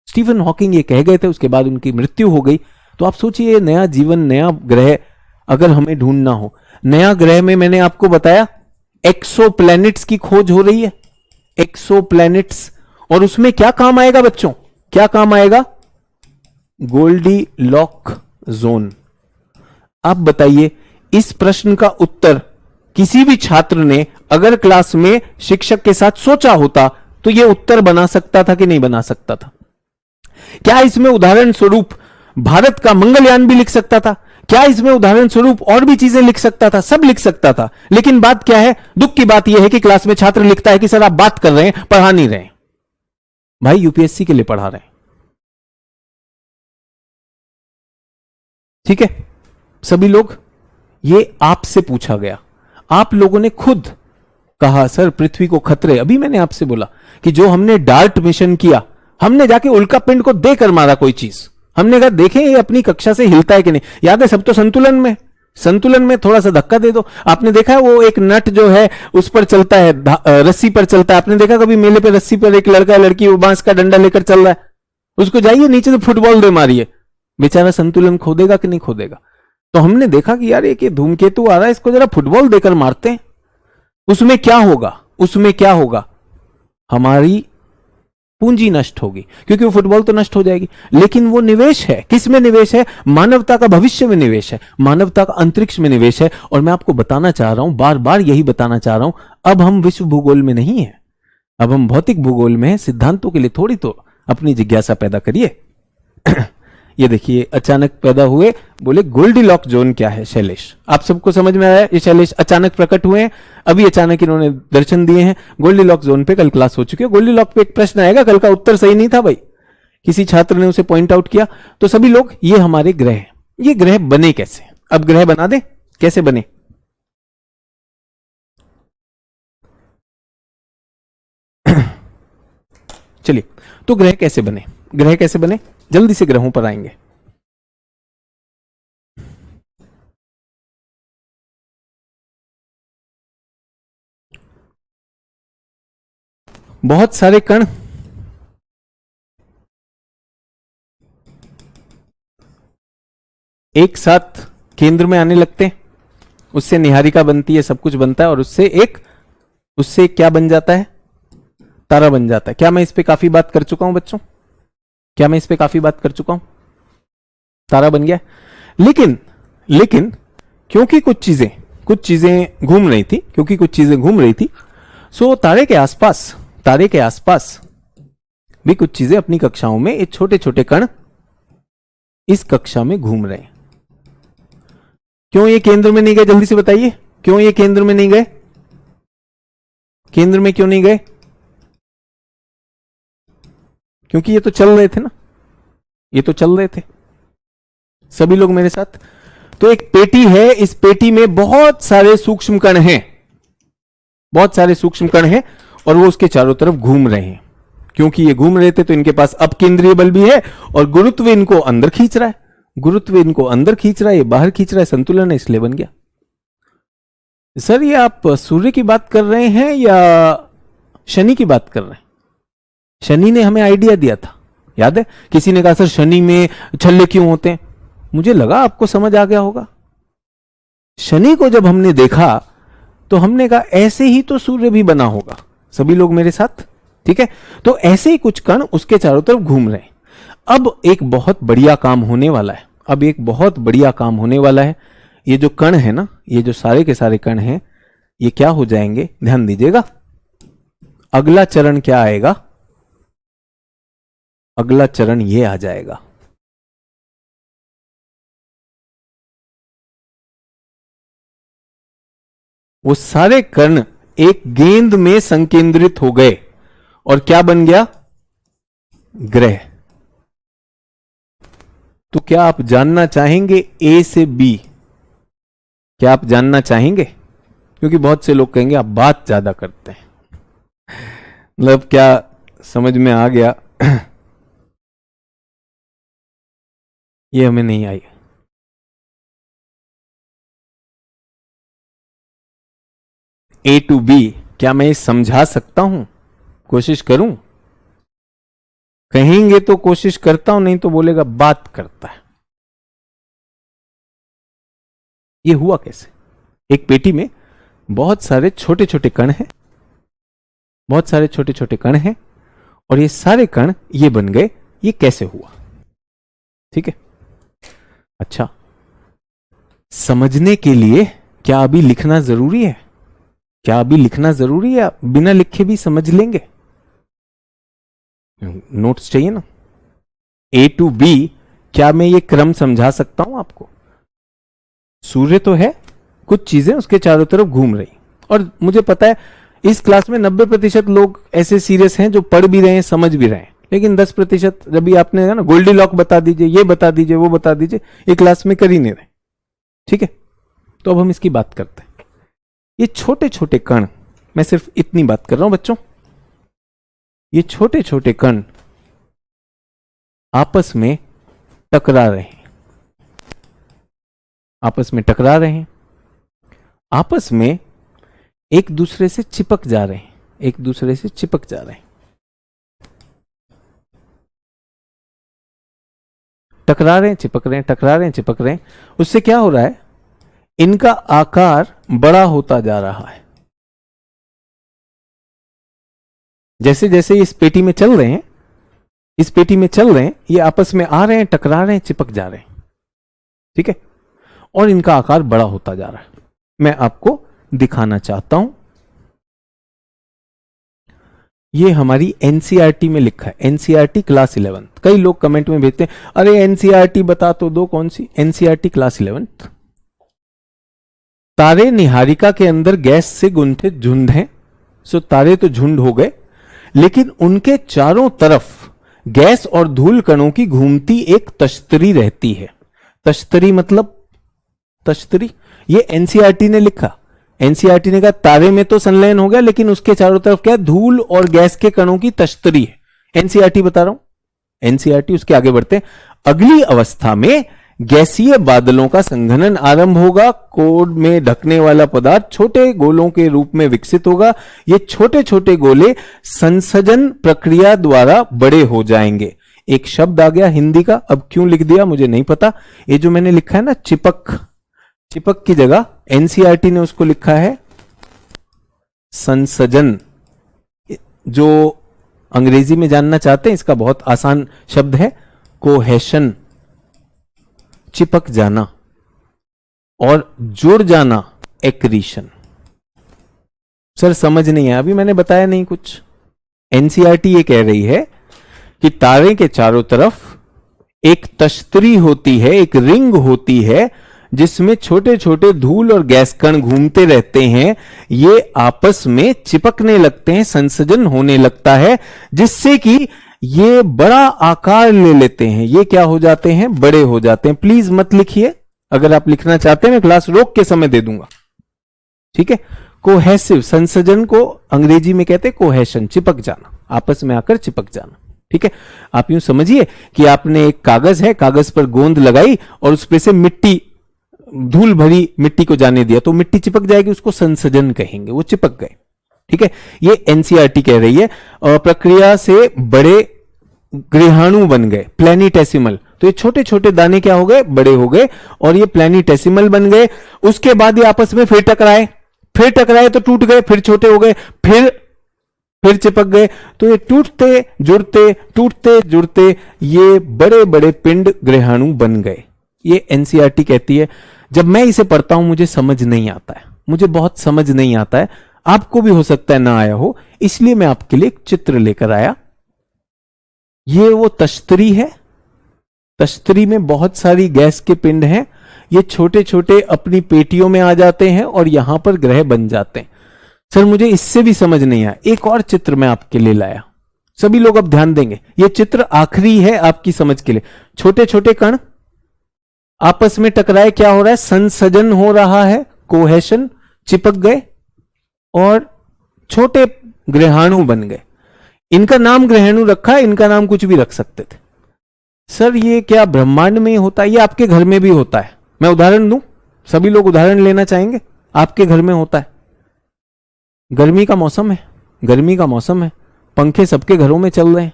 स्टीफन हॉकिंग ये कह गए थे, उसके बाद उनकी मृत्यु हो गई। तो आप सोचिए, नया जीवन, नया ग्रह अगर हमें ढूंढना हो, नया ग्रह में मैंने आपको बताया एक्सोप्लैनेट्स की खोज हो रही है, एक्सोप्लैनेट्स। और उसमें क्या काम आएगा बच्चों, क्या काम आएगा, गोल्डी लॉक जोन। आप बताइए, इस प्रश्न का उत्तर किसी भी छात्र ने अगर क्लास में शिक्षक के साथ सोचा होता तो यह उत्तर बना सकता था कि नहीं बना सकता था? क्या इसमें उदाहरण स्वरूप भारत का मंगलयान भी लिख सकता था? क्या इसमें उदाहरण स्वरूप और भी चीजें लिख सकता था? सब लिख सकता था। लेकिन बात क्या है, दुख की बात यह है कि क्लास में छात्र लिखता है कि सर आप बात कर रहे हैं, पढ़ा नहीं रहे हैं। भाई यूपीएससी के लिए पढ़ा रहे हैं, ठीक है सभी लोग। ये आपसे पूछा गया, आप लोगों ने खुद कहा सर पृथ्वी को खतरे। अभी मैंने आपसे बोला कि जो हमने डार्ट मिशन किया, हमने जाके उल्का पिंड को देकर मारा कोई चीज। हमने कहा देखें ये अपनी कक्षा से हिलता है कि नहीं। याद है, सब तो संतुलन में थोड़ा सा धक्का दे दो। आपने देखा है वो एक नट जो है उस पर चलता है, रस्सी पर चलता है। आपने देखा कभी मेले पे रस्सी पर एक लड़का लड़की वो बांस का डंडा लेकर चल रहा है, उसको जाइए नीचे से फुटबॉल दे मारिए, बेचारा संतुलन खो देगा कि नहीं खो देगा। तो हमने देखा कि यार एक धूमकेतु आ रहा है, इसको जरा फुटबॉल देकर मारते हैं। उसमें क्या होगा, हमारी पूंजी नष्ट होगी, क्योंकि वो फुटबॉल तो नष्ट हो जाएगी। लेकिन वो निवेश है, किस में निवेश है, मानवता का भविष्य में निवेश है, मानवता का अंतरिक्ष में निवेश है। और मैं आपको बताना चाह रहा हूं, बार बार यही बताना चाह रहा हूं, अब हम विश्व भूगोल में नहीं है, अब हम भौतिक भूगोल में हैं। सिद्धांतों के लिए थोड़ी तो अपनी जिज्ञासा पैदा करिए। ये देखिए अचानक पैदा हुए, बोले गोल्डीलॉक जोन क्या है शैलेश? आप सबको समझ में आया? ये शैलेश अचानक प्रकट हुए हैं, अभी अचानक इन्होंने दर्शन दिए हैं। गोल्डीलॉक जोन पे कल क्लास हो चुकी है। गोल्डीलॉक पे एक प्रश्न आएगा, कल का उत्तर सही नहीं था भाई, किसी छात्र ने उसे पॉइंट आउट किया। तो सभी लोग, ये हमारे ग्रह हैं, ये ग्रह बने कैसे? अब ग्रह बना दे, कैसे बने? चलिए, तो ग्रह कैसे बने, जल्दी से ग्रहों पर आएंगे। बहुत सारे कण एक साथ केंद्र में आने लगते हैं, उससे निहारिका बनती है, सब कुछ बनता है, और उससे एक क्या बन जाता है, तारा बन जाता है। क्या मैं इस पे काफी बात कर चुका हूं बच्चों? तारा बन गया। लेकिन क्योंकि कुछ चीजें घूम रही थी, सो तारे के आसपास तारे के आसपास भी कुछ चीजें अपनी कक्षाओं में, ये छोटे छोटे कण इस कक्षा में घूम रहे हैं। क्यों ये केंद्र में नहीं गए, जल्दी से बताइए, क्यों ये केंद्र में नहीं गए? केंद्र में क्यों नहीं गए? क्योंकि ये तो चल रहे थे ना, ये तो चल रहे थे। सभी लोग मेरे साथ? तो एक पेटी है, इस पेटी में बहुत सारे सूक्ष्म कण हैं, बहुत सारे सूक्ष्म कण हैं, और वो उसके चारों तरफ घूम रहे हैं। क्योंकि ये घूम रहे थे तो इनके पास अपकेंद्रीय बल भी है, और गुरुत्व इनको अंदर खींच रहा है, गुरुत्व इनको अंदर खींच रहा है, ये बाहर खींच रहा है, संतुलन है, इसलिए बन गया। सर ये आप सूर्य की बात कर रहे हैं या शनि की बात कर रहे हैं? शनि ने हमें आइडिया दिया था, याद है? किसी ने कहा सर शनि में छल्ले क्यों होते हैं? मुझे लगा आपको समझ आ गया होगा। शनि को जब हमने देखा तो हमने कहा ऐसे ही तो सूर्य भी बना होगा। सभी लोग मेरे साथ? ठीक है, तो ऐसे ही कुछ कण उसके चारों तरफ घूम रहे हैं। अब एक बहुत बढ़िया काम होने वाला है, अब एक बहुत बढ़िया काम होने वाला है। ये जो कण है ना, ये जो सारे के सारे कण हैं, ये क्या हो जाएंगे? ध्यान दीजिएगा, अगला चरण क्या आएगा? अगला चरण ये आ जाएगा, वो सारे कण एक गेंद में संकेंद्रित हो गए और क्या बन गया? ग्रह। तो क्या आप जानना चाहेंगे ए से बी? क्या आप जानना चाहेंगे? क्योंकि बहुत से लोग कहेंगे आप बात ज्यादा करते हैं। मतलब क्या समझ में आ गया? ये हमें नहीं आई। ए टू बी, क्या मैं समझा सकता हूं? कोशिश करूं? कहेंगे तो कोशिश करता हूं, नहीं तो बोलेगा बात करता है। ये हुआ कैसे? एक पेटी में बहुत सारे छोटे छोटे कण हैं, बहुत सारे छोटे छोटे कण हैं, और ये सारे कण ये बन गए। ये कैसे हुआ? ठीक है, अच्छा, समझने के लिए क्या अभी लिखना जरूरी है? क्या अभी लिखना जरूरी है? बिना लिखे भी समझ लेंगे? नोट्स चाहिए ना? ए टू बी, क्या मैं ये क्रम समझा सकता हूं आपको? सूर्य तो है, कुछ चीजें उसके चारों तरफ घूम रही, और मुझे पता है इस क्लास में 90% लोग ऐसे सीरियस हैं जो पढ़ भी रहे हैं, समझ भी रहे हैं, लेकिन 10% जब भी आपने ना गोल्डी लॉक बता दीजिए, ये बता दीजिए, वो बता दीजिए, ये क्लास में कर ही नहीं रहे। ठीक है, तो अब हम इसकी बात करते हैं। ये छोटे छोटे कण, मैं सिर्फ इतनी बात कर रहा हूं बच्चों, ये छोटे छोटे कण आपस में टकरा रहे हैं, आपस में टकरा रहे हैं, आपस में एक दूसरे से चिपक जा रहे हैं, एक दूसरे से चिपक जा रहे हैं, टकरा रहे हैं, चिपक रहे हैं, टकरा रहे हैं, चिपक रहे हैं। उससे क्या हो रहा है? इनका आकार बड़ा होता जा रहा है। जैसे जैसे इस पेटी में चल रहे हैं, इस पेटी में चल रहे हैं, ये आपस में आ रहे हैं, टकरा रहे हैं, चिपक जा रहे हैं। ठीक है, और इनका आकार बड़ा होता जा रहा है। मैं आपको दिखाना चाहता हूं, ये हमारी एनसीईआरटी में लिखा है, एनसीईआरटी क्लास 11। कई लोग कमेंट में भेजते हैं अरे एनसीईआरटी बता तो दो, कौन सी? NCERT class 11। तारे निहारिका के अंदर गैस से गुंथे झुंड हैं। सो तारे तो झुंड हो गए, लेकिन उनके चारों तरफ गैस और धूल कणों की घूमती एक तश्तरी रहती है। तश्तरी मतलब तश्तरी, ये एनसीईआरटी ने लिखा। एनसीईआरटी ने कहा तारे में तो संलयन हो गया, लेकिन उसके चारों तरफ क्या? धूल और गैस के कणों की तश्तरी है। एनसीईआरटी बता रहा हूं, एनसीईआरटी। उसके आगे बढ़ते हैं। अगली अवस्था में गैसीय बादलों का संघनन आरंभ होगा। कोड में ढकने वाला पदार्थ छोटे गोलों के रूप में विकसित होगा। ये छोटे छोटे गोले संसर्जन प्रक्रिया द्वारा बड़े हो जाएंगे। एक शब्द आ गया हिंदी का, अब क्यों लिख दिया मुझे नहीं पता। ये जो मैंने लिखा है ना चिपक, चिपक की जगह एनसीईआरटी ने उसको लिखा है संसर्जन। जो अंग्रेजी में जानना चाहते हैं, इसका बहुत आसान शब्द है कोहेशन, चिपक जाना, और जुड़ जाना एक्रीशन। सर समझ नहीं आया, अभी मैंने बताया नहीं कुछ। एनसीईआरटी ये कह रही है कि तारे के चारों तरफ एक तश्तरी होती है, एक रिंग होती है, जिसमें छोटे छोटे धूल और गैस कण घूमते रहते हैं। ये आपस में चिपकने लगते हैं, संसर्जन होने लगता है, जिससे कि ये बड़ा आकार ले लेते हैं। ये क्या हो जाते हैं? बड़े हो जाते हैं। प्लीज मत लिखिए, अगर आप लिखना चाहते हैं मैं क्लास रोक के समय दे दूंगा, ठीक है। कोहेसिव, संसर्जन को अंग्रेजी में कहते हैं कोहेशन, चिपक जाना, आपस में आकर चिपक जाना, ठीक है। आप यूं समझिए कि आपने एक कागज है, कागज पर गोंद लगाई और उस पे से मिट्टी, धूल भरी मिट्टी को जाने दिया, तो मिट्टी चिपक जाएगी, उसको संसर्जन कहेंगे, वो चिपक गए, ठीक है। ये एनसीईआरटी कह रही है। प्रक्रिया से बड़े ग्रहाणु बन गए, प्लैनेटेसिमल। तो ये छोटे छोटे दाने क्या हो गए? बड़े हो गए और ये प्लैनेटेसिमल बन गए। उसके बाद ये आपस में फिर टकराए तो टूट गए, फिर छोटे हो गए, फिर चिपक गए। तो ये टूटते जुड़ते ये बड़े बड़े पिंड ग्रहाणु बन गए। ये एनसीईआरटी कहती है। जब मैं इसे पढ़ता हूं मुझे समझ नहीं आता है, मुझे बहुत समझ नहीं आता है, आपको भी हो सकता है ना आया हो, इसलिए मैं आपके लिए एक चित्र लेकर आया। ये वो तश्तरी है, तश्तरी में बहुत सारी गैस के पिंड हैं। ये छोटे छोटे अपनी पेटियों में आ जाते हैं और यहां पर ग्रह बन जाते हैं। सर मुझे इससे भी समझ नहीं आया, एक और चित्र मैं आपके लिए लाया। सभी लोग अब ध्यान देंगे, यह चित्र आखिरी है आपकी समझ के लिए। छोटे छोटे कण आपस में टकराए, क्या हो रहा है? संसर्जन हो रहा है, कोहेशन, चिपक गए और छोटे ग्रहाणु बन गए। इनका नाम ग्रहाणु रखा है, इनका नाम कुछ भी रख सकते थे। सर ये क्या ब्रह्मांड में ही होता है? ये आपके घर में भी होता है। मैं उदाहरण दूं, सभी लोग उदाहरण लेना चाहेंगे? आपके घर में होता है। गर्मी का मौसम है, पंखे सबके घरों में चल रहे हैं।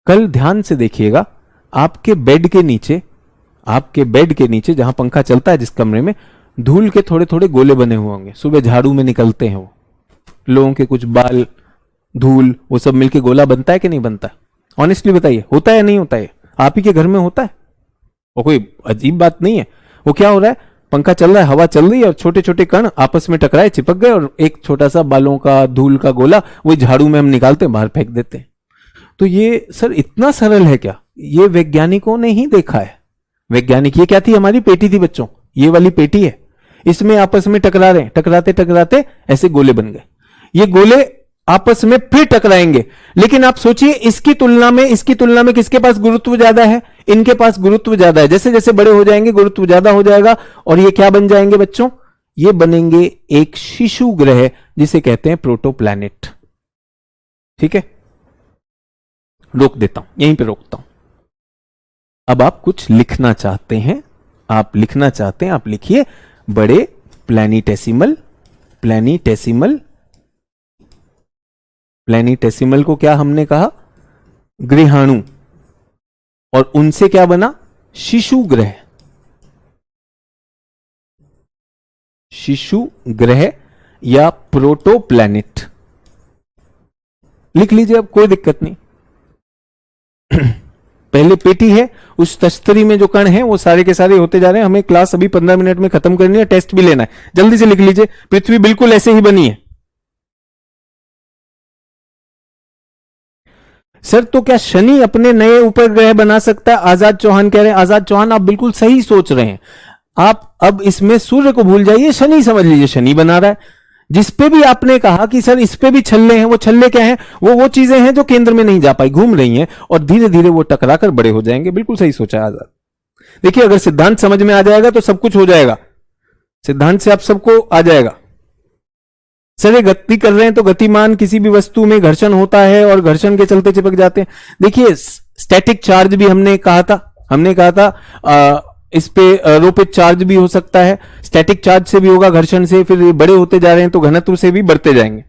कल ध्यान से देखिएगा, आपके बेड के नीचे जहां पंखा चलता है जिस कमरे में, धूल के थोड़े थोड़े गोले बने हुए होंगे। सुबह झाड़ू में निकलते हैं वो लोगों के कुछ बाल, धूल, वो सब मिलके गोला बनता है कि नहीं बनता? ऑनेस्टली बताइए, होता है या नहीं होता है? आप ही के घर में होता है, वो कोई अजीब बात नहीं है। वो क्या हो रहा है? पंखा चल रहा है, हवा चल रही है और छोटे छोटे कण आपस में टकराए, चिपक गए और एक छोटा सा बालों का, धूल का गोला वही झाड़ू में हम निकालते हैं, बाहर फेंक देते हैं। तो ये सर इतना सरल है क्या? ये वैज्ञानिकों ने ही देखा है। वैज्ञानिक, ये क्या थी? हमारी पेटी थी बच्चों, ये वाली पेटी है, इसमें आपस में टकरा रहे हैं, टकराते टकराते ऐसे गोले बन गए। ये गोले आपस में फिर टकराएंगे। लेकिन आप सोचिए, इसकी तुलना में किसके पास गुरुत्व ज्यादा है? इनके पास गुरुत्व ज्यादा है। जैसे जैसे बड़े हो जाएंगे गुरुत्व ज्यादा हो जाएगा और ये क्या बन जाएंगे बच्चों? ये बनेंगे एक शिशु ग्रह, जिसे कहते हैं प्रोटोप्लैनेट। ठीक है, रोक देता हूं, यहीं पे रोकता हूं। अब आप कुछ लिखना चाहते हैं, आप लिखिए बड़े प्लैनेटेसिमल को क्या हमने कहा? ग्रहाणु। और उनसे क्या बना? शिशु ग्रह या प्रोटोप्लैनेट। लिख लीजिए, अब कोई दिक्कत नहीं। पहले पेटी है, उस तश्तरी में जो कण हैं वो सारे के सारे होते जा रहे हैं। हमें क्लास अभी 15 मिनट में खत्म करनी है, टेस्ट भी लेना है। जल्दी से लिख लीजिए, पृथ्वी बिल्कुल ऐसे ही बनी है। सर तो क्या शनि अपने नए उपग्रह बना सकता है? आजाद चौहान कह रहे हैं। आजाद चौहान, आप बिल्कुल सही सोच रहे हैं। आप अब इसमें सूर्य को भूल जाइए, शनि समझ लीजिए, शनि बना रहा है। जिसपे भी आपने कहा कि सर इस पे भी छल्ले हैं, वो छल्ले क्या हैं? वो चीजें हैं जो केंद्र में नहीं जा पाई, घूम रही हैं और धीरे धीरे वो टकराकर बड़े हो जाएंगे। बिल्कुल सही सोचा आजाद। देखिए, अगर सिद्धांत समझ में आ जाएगा तो सब कुछ हो जाएगा। सिद्धांत से आप सबको आ जाएगा। सर ये गति कर रहे हैं तो गतिमान किसी भी वस्तु में घर्षण होता है और घर्षण के चलते चिपक जाते हैं। देखिए, स्टैटिक चार्ज भी हमने कहा था इस पे रोपित चार्ज भी हो सकता है। स्टैटिक चार्ज से भी होगा, घर्षण से, फिर बड़े होते जा रहे हैं तो घनत्व से भी बढ़ते जाएंगे।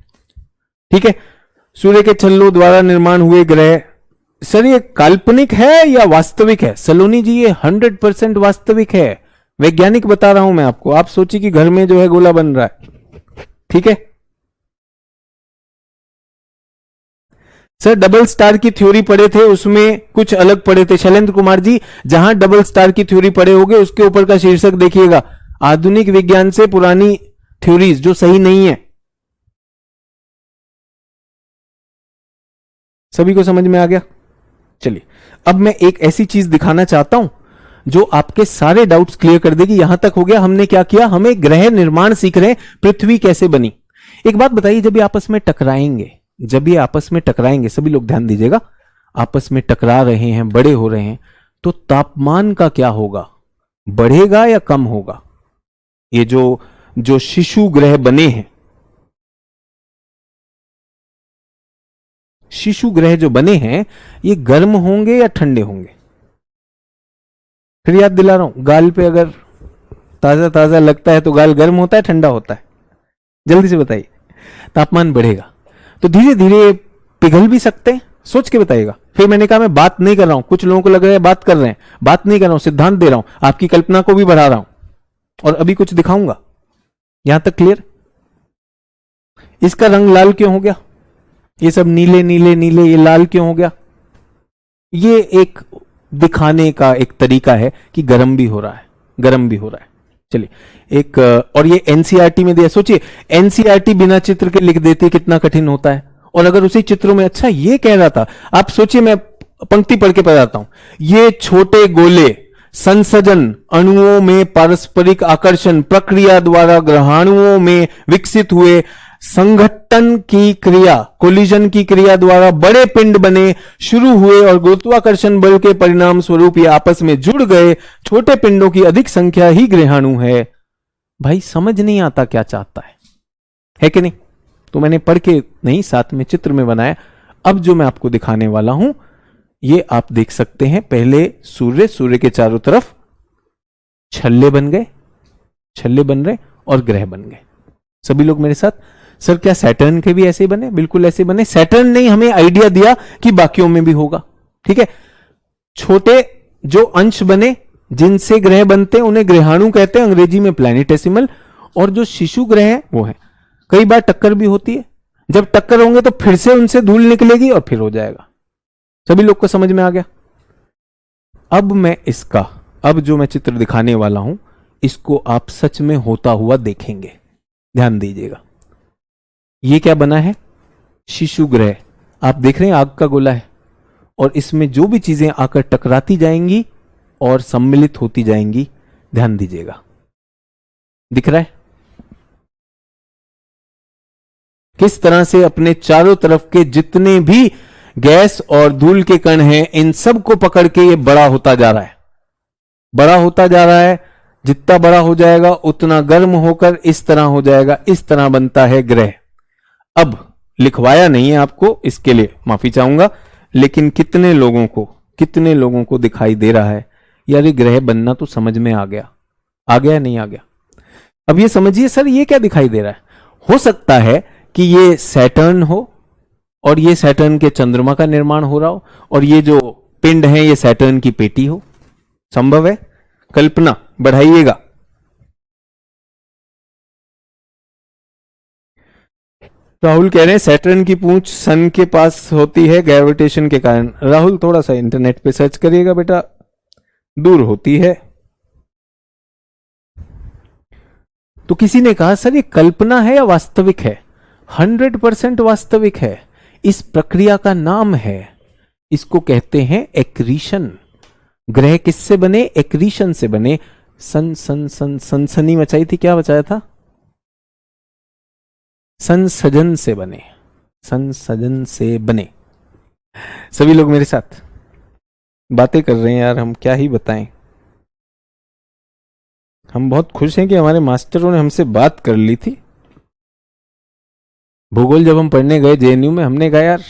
ठीक है, सूर्य के छल्लों द्वारा निर्माण हुए ग्रह, सर ये काल्पनिक है या वास्तविक है? सलोनी जी, ये 100% वास्तविक है। वैज्ञानिक बता रहा हूं मैं आपको। आप सोचिए कि घर में जो है गोला बन रहा है। ठीक है सर, डबल स्टार की थ्योरी पढ़े थे, उसमें कुछ अलग पढ़े थे। शैलेंद्र कुमार जी, जहां डबल स्टार की थ्योरी पढ़े होगे उसके ऊपर का शीर्षक देखिएगा, आधुनिक विज्ञान से पुरानी थ्योरीज जो सही नहीं है। सभी को समझ में आ गया? चलिए, अब मैं एक ऐसी चीज दिखाना चाहता हूं जो आपके सारे डाउट्स क्लियर कर देगी। यहां तक हो गया, हमने क्या किया, हमें ग्रह निर्माण सीख रहे हैं, पृथ्वी कैसे बनी। एक बात बताइए, जब ये आपस में टकराएंगे, जब ये आपस में टकराएंगे, सभी लोग ध्यान दीजिएगा, आपस में टकरा रहे हैं, बड़े हो रहे हैं, तो तापमान का क्या होगा, बढ़ेगा या कम होगा? ये जो जो शिशु ग्रह बने हैं, शिशु ग्रह जो बने हैं, ये गर्म होंगे या ठंडे होंगे? फिर याद दिला रहा हूं, गाल पे अगर ताजा ताजा लगता है तो गाल गर्म होता है, ठंडा होता है? जल्दी से बताइए। तापमान बढ़ेगा तो धीरे धीरे पिघल भी सकते हैं, सोच के बताइएगा। फिर मैंने कहा मैं बात नहीं कर रहा हूं, कुछ लोगों को लग रहा है बात कर रहे हैं, बात नहीं कर रहा हूं, सिद्धांत दे रहा हूं, आपकी कल्पना को भी बढ़ा रहा हूं, और अभी कुछ दिखाऊंगा। यहां तक क्लियर? इसका रंग लाल क्यों हो गया? ये सब नीले नीले नीले, ये लाल क्यों हो गया? ये एक दिखाने का एक तरीका है कि गर्म भी हो रहा है, गर्म भी हो रहा है। चलिए, एक और ये एनसीईआरटी में दिया। सोचिए, एनसीईआरटी बिना चित्र के लिख देती, कितना कठिन होता है। और अगर उसी चित्रों में, अच्छा ये कह रहा था, आप सोचिए, मैं पंक्ति पढ़ के बताता हूं। ये छोटे गोले संसर्जन अणुओं में पारस्परिक आकर्षण प्रक्रिया द्वारा ग्रहाणुओं में विकसित हुए, संघटन की क्रिया, कोलिजन की क्रिया द्वारा बड़े पिंड बने, शुरू हुए और गुरुत्वाकर्षण बल के परिणाम स्वरूप ये आपस में जुड़ गए। छोटे पिंडों की अधिक संख्या ही ग्रहाणु है। भाई समझ नहीं आता क्या चाहता है कि नहीं? तो मैंने पढ़ के नहीं, साथ में चित्र में बनाया। अब जो मैं आपको दिखाने वाला हूं, ये आप देख सकते हैं। पहले सूर्य, सूर्य के चारों तरफ छल्ले बन गए, छल्ले बन रहे, और ग्रह बन गए। सभी लोग मेरे साथ? सर क्या सैटर्न के भी ऐसे बने? बिल्कुल ऐसे बने। सैटर्न ने हमें आइडिया दिया कि बाकियों में भी होगा। ठीक है, छोटे जो अंश बने जिनसे ग्रह बनते हैं उन्हें ग्रहाणु कहते हैं, अंग्रेजी में प्लैनेटेसिमल। और जो शिशु ग्रह है वो है, कई बार टक्कर भी होती है। जब टक्कर होंगे तो फिर से उनसे धूल निकलेगी और फिर हो जाएगा। सभी लोग को समझ में आ गया? अब मैं इसका, अब जो मैं चित्र दिखाने वाला हूं, इसको आप सच में होता हुआ देखेंगे। ध्यान दीजिएगा। ये क्या बना है? शिशु ग्रह। आप देख रहे हैं आग का गोला है, और इसमें जो भी चीजें आकर टकराती जाएंगी और सम्मिलित होती जाएंगी। ध्यान दीजिएगा, दिख रहा है किस तरह से अपने चारों तरफ के जितने भी गैस और धूल के कण हैं, इन सब को पकड़ के ये बड़ा होता जा रहा है, बड़ा होता जा रहा है। जितना बड़ा हो जाएगा उतना गर्म होकर इस तरह हो जाएगा। इस तरह बनता है ग्रह। अब लिखवाया नहीं है आपको, इसके लिए माफी चाहूंगा, लेकिन कितने लोगों को दिखाई दे रहा है यार ये ग्रह बनना तो समझ में आ गया? आ गया नहीं आ गया? अब ये समझिए सर, ये क्या दिखाई दे रहा है? हो सकता है कि ये सैटर्न हो और ये सैटर्न के चंद्रमा का निर्माण हो रहा हो, और ये जो पिंड है ये सैटर्न की पेटी हो। संभव है? कल्पना बढ़ाइएगा। राहुल कह रहे हैं सैटर्न की पूंछ सन के पास होती है ग्रेविटेशन के कारण। राहुल थोड़ा सा इंटरनेट पे सर्च करिएगा बेटा, दूर होती है। तो किसी ने कहा सर ये कल्पना है या वास्तविक है? 100% वास्तविक है। इस प्रक्रिया का नाम है, इसको कहते हैं एक्रीशन। ग्रह किससे बने? एक्रीशन से बने। सनसनी मचाई थी, क्या बचाया था? संसर्जन से बने, संसर्जन से बने। सभी लोग मेरे साथ बातें कर रहे हैं यार, हम क्या ही बताएं। हम बहुत खुश हैं कि हमारे मास्टरों ने हमसे बात कर ली थी। भूगोल जब हम पढ़ने गए जेएनयू में, हमने कहा यार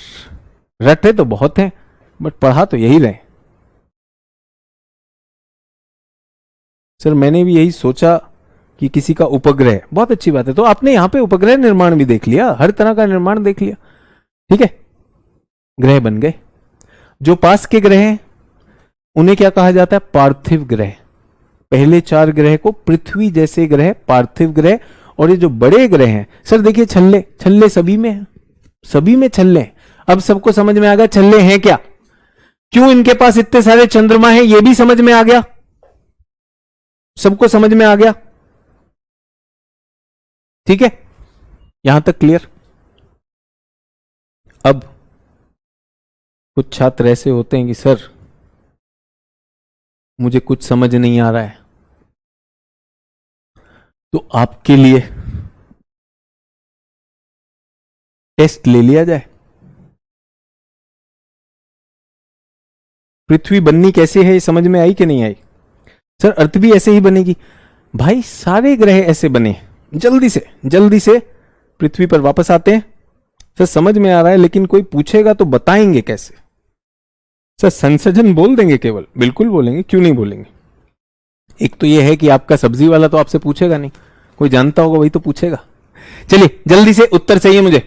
रटे तो बहुत हैं बट पढ़ा तो यही रहे। सर मैंने भी यही सोचा कि किसी का उपग्रह, बहुत अच्छी बात है। तो आपने यहां पे उपग्रह निर्माण भी देख लिया, हर तरह का निर्माण देख लिया। ठीक है, ग्रह बन गए। जो पास के ग्रह हैं उन्हें क्या कहा जाता है? पार्थिव ग्रह। पहले 4 ग्रह को पृथ्वी जैसे ग्रह, पार्थिव ग्रह। और ये जो बड़े ग्रह हैं, सर देखिए छल्ले, छल्ले सभी में है, सभी में छल्ले हैं। अब सबको समझ में आ गया छल्ले हैं क्या, क्यों इनके पास इतने सारे चंद्रमा हैं, ये भी समझ में आ गया। सबको समझ में आ गया? ठीक है, यहां तक क्लियर? अब कुछ छात्र ऐसे होते हैं कि सर मुझे कुछ समझ नहीं आ रहा है, तो आपके लिए टेस्ट ले लिया जाए। पृथ्वी बननी कैसे है ये समझ में आई कि नहीं आई? सर अर्थ भी ऐसे ही बनेगी। भाई सारे ग्रह ऐसे बने, जल्दी से पृथ्वी पर वापस आते हैं। सर समझ में आ रहा है, लेकिन कोई पूछेगा तो बताएंगे कैसे? सर संसर्जन बोल देंगे केवल, बिल्कुल बोलेंगे, क्यों नहीं बोलेंगे। एक तो यह है कि आपका सब्जी वाला तो आपसे पूछेगा नहीं, कोई जानता होगा वही तो पूछेगा। चलिए जल्दी से उत्तर चाहिए मुझे।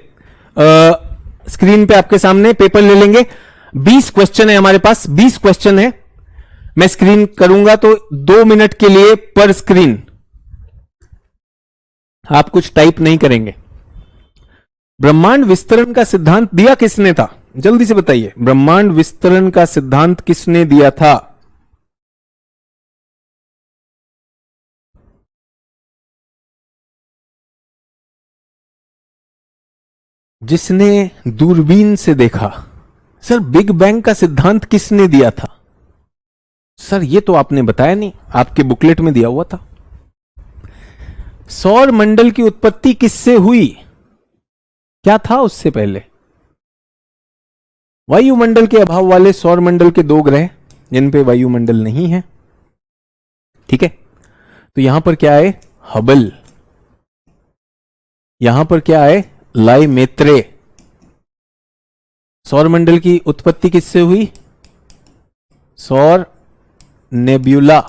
स्क्रीन पे आपके सामने पेपर ले लेंगे। 20 क्वेश्चन है हमारे पास, 20 क्वेश्चन है। मैं स्क्रीन करूंगा तो 2 मिनट के लिए पर स्क्रीन। आप कुछ टाइप नहीं करेंगे। ब्रह्मांड विस्तरण का सिद्धांत दिया किसने था? जल्दी से बताइए, ब्रह्मांड विस्तरण का सिद्धांत किसने दिया था? जिसने दूरबीन से देखा। सर बिग बैंग का सिद्धांत किसने दिया था? सर ये तो आपने बताया नहीं, आपके बुकलेट में दिया हुआ था। सौर मंडल की उत्पत्ति किससे हुई? क्या था उससे पहले? वायुमंडल के अभाव वाले सौर मंडल के 2 ग्रह जिन पे वायुमंडल नहीं है। ठीक है, तो यहां पर क्या है? हबल। यहां पर क्या है? लाइमेत्रे। सौरमंडल की उत्पत्ति किससे हुई? सौर नेब्यूला।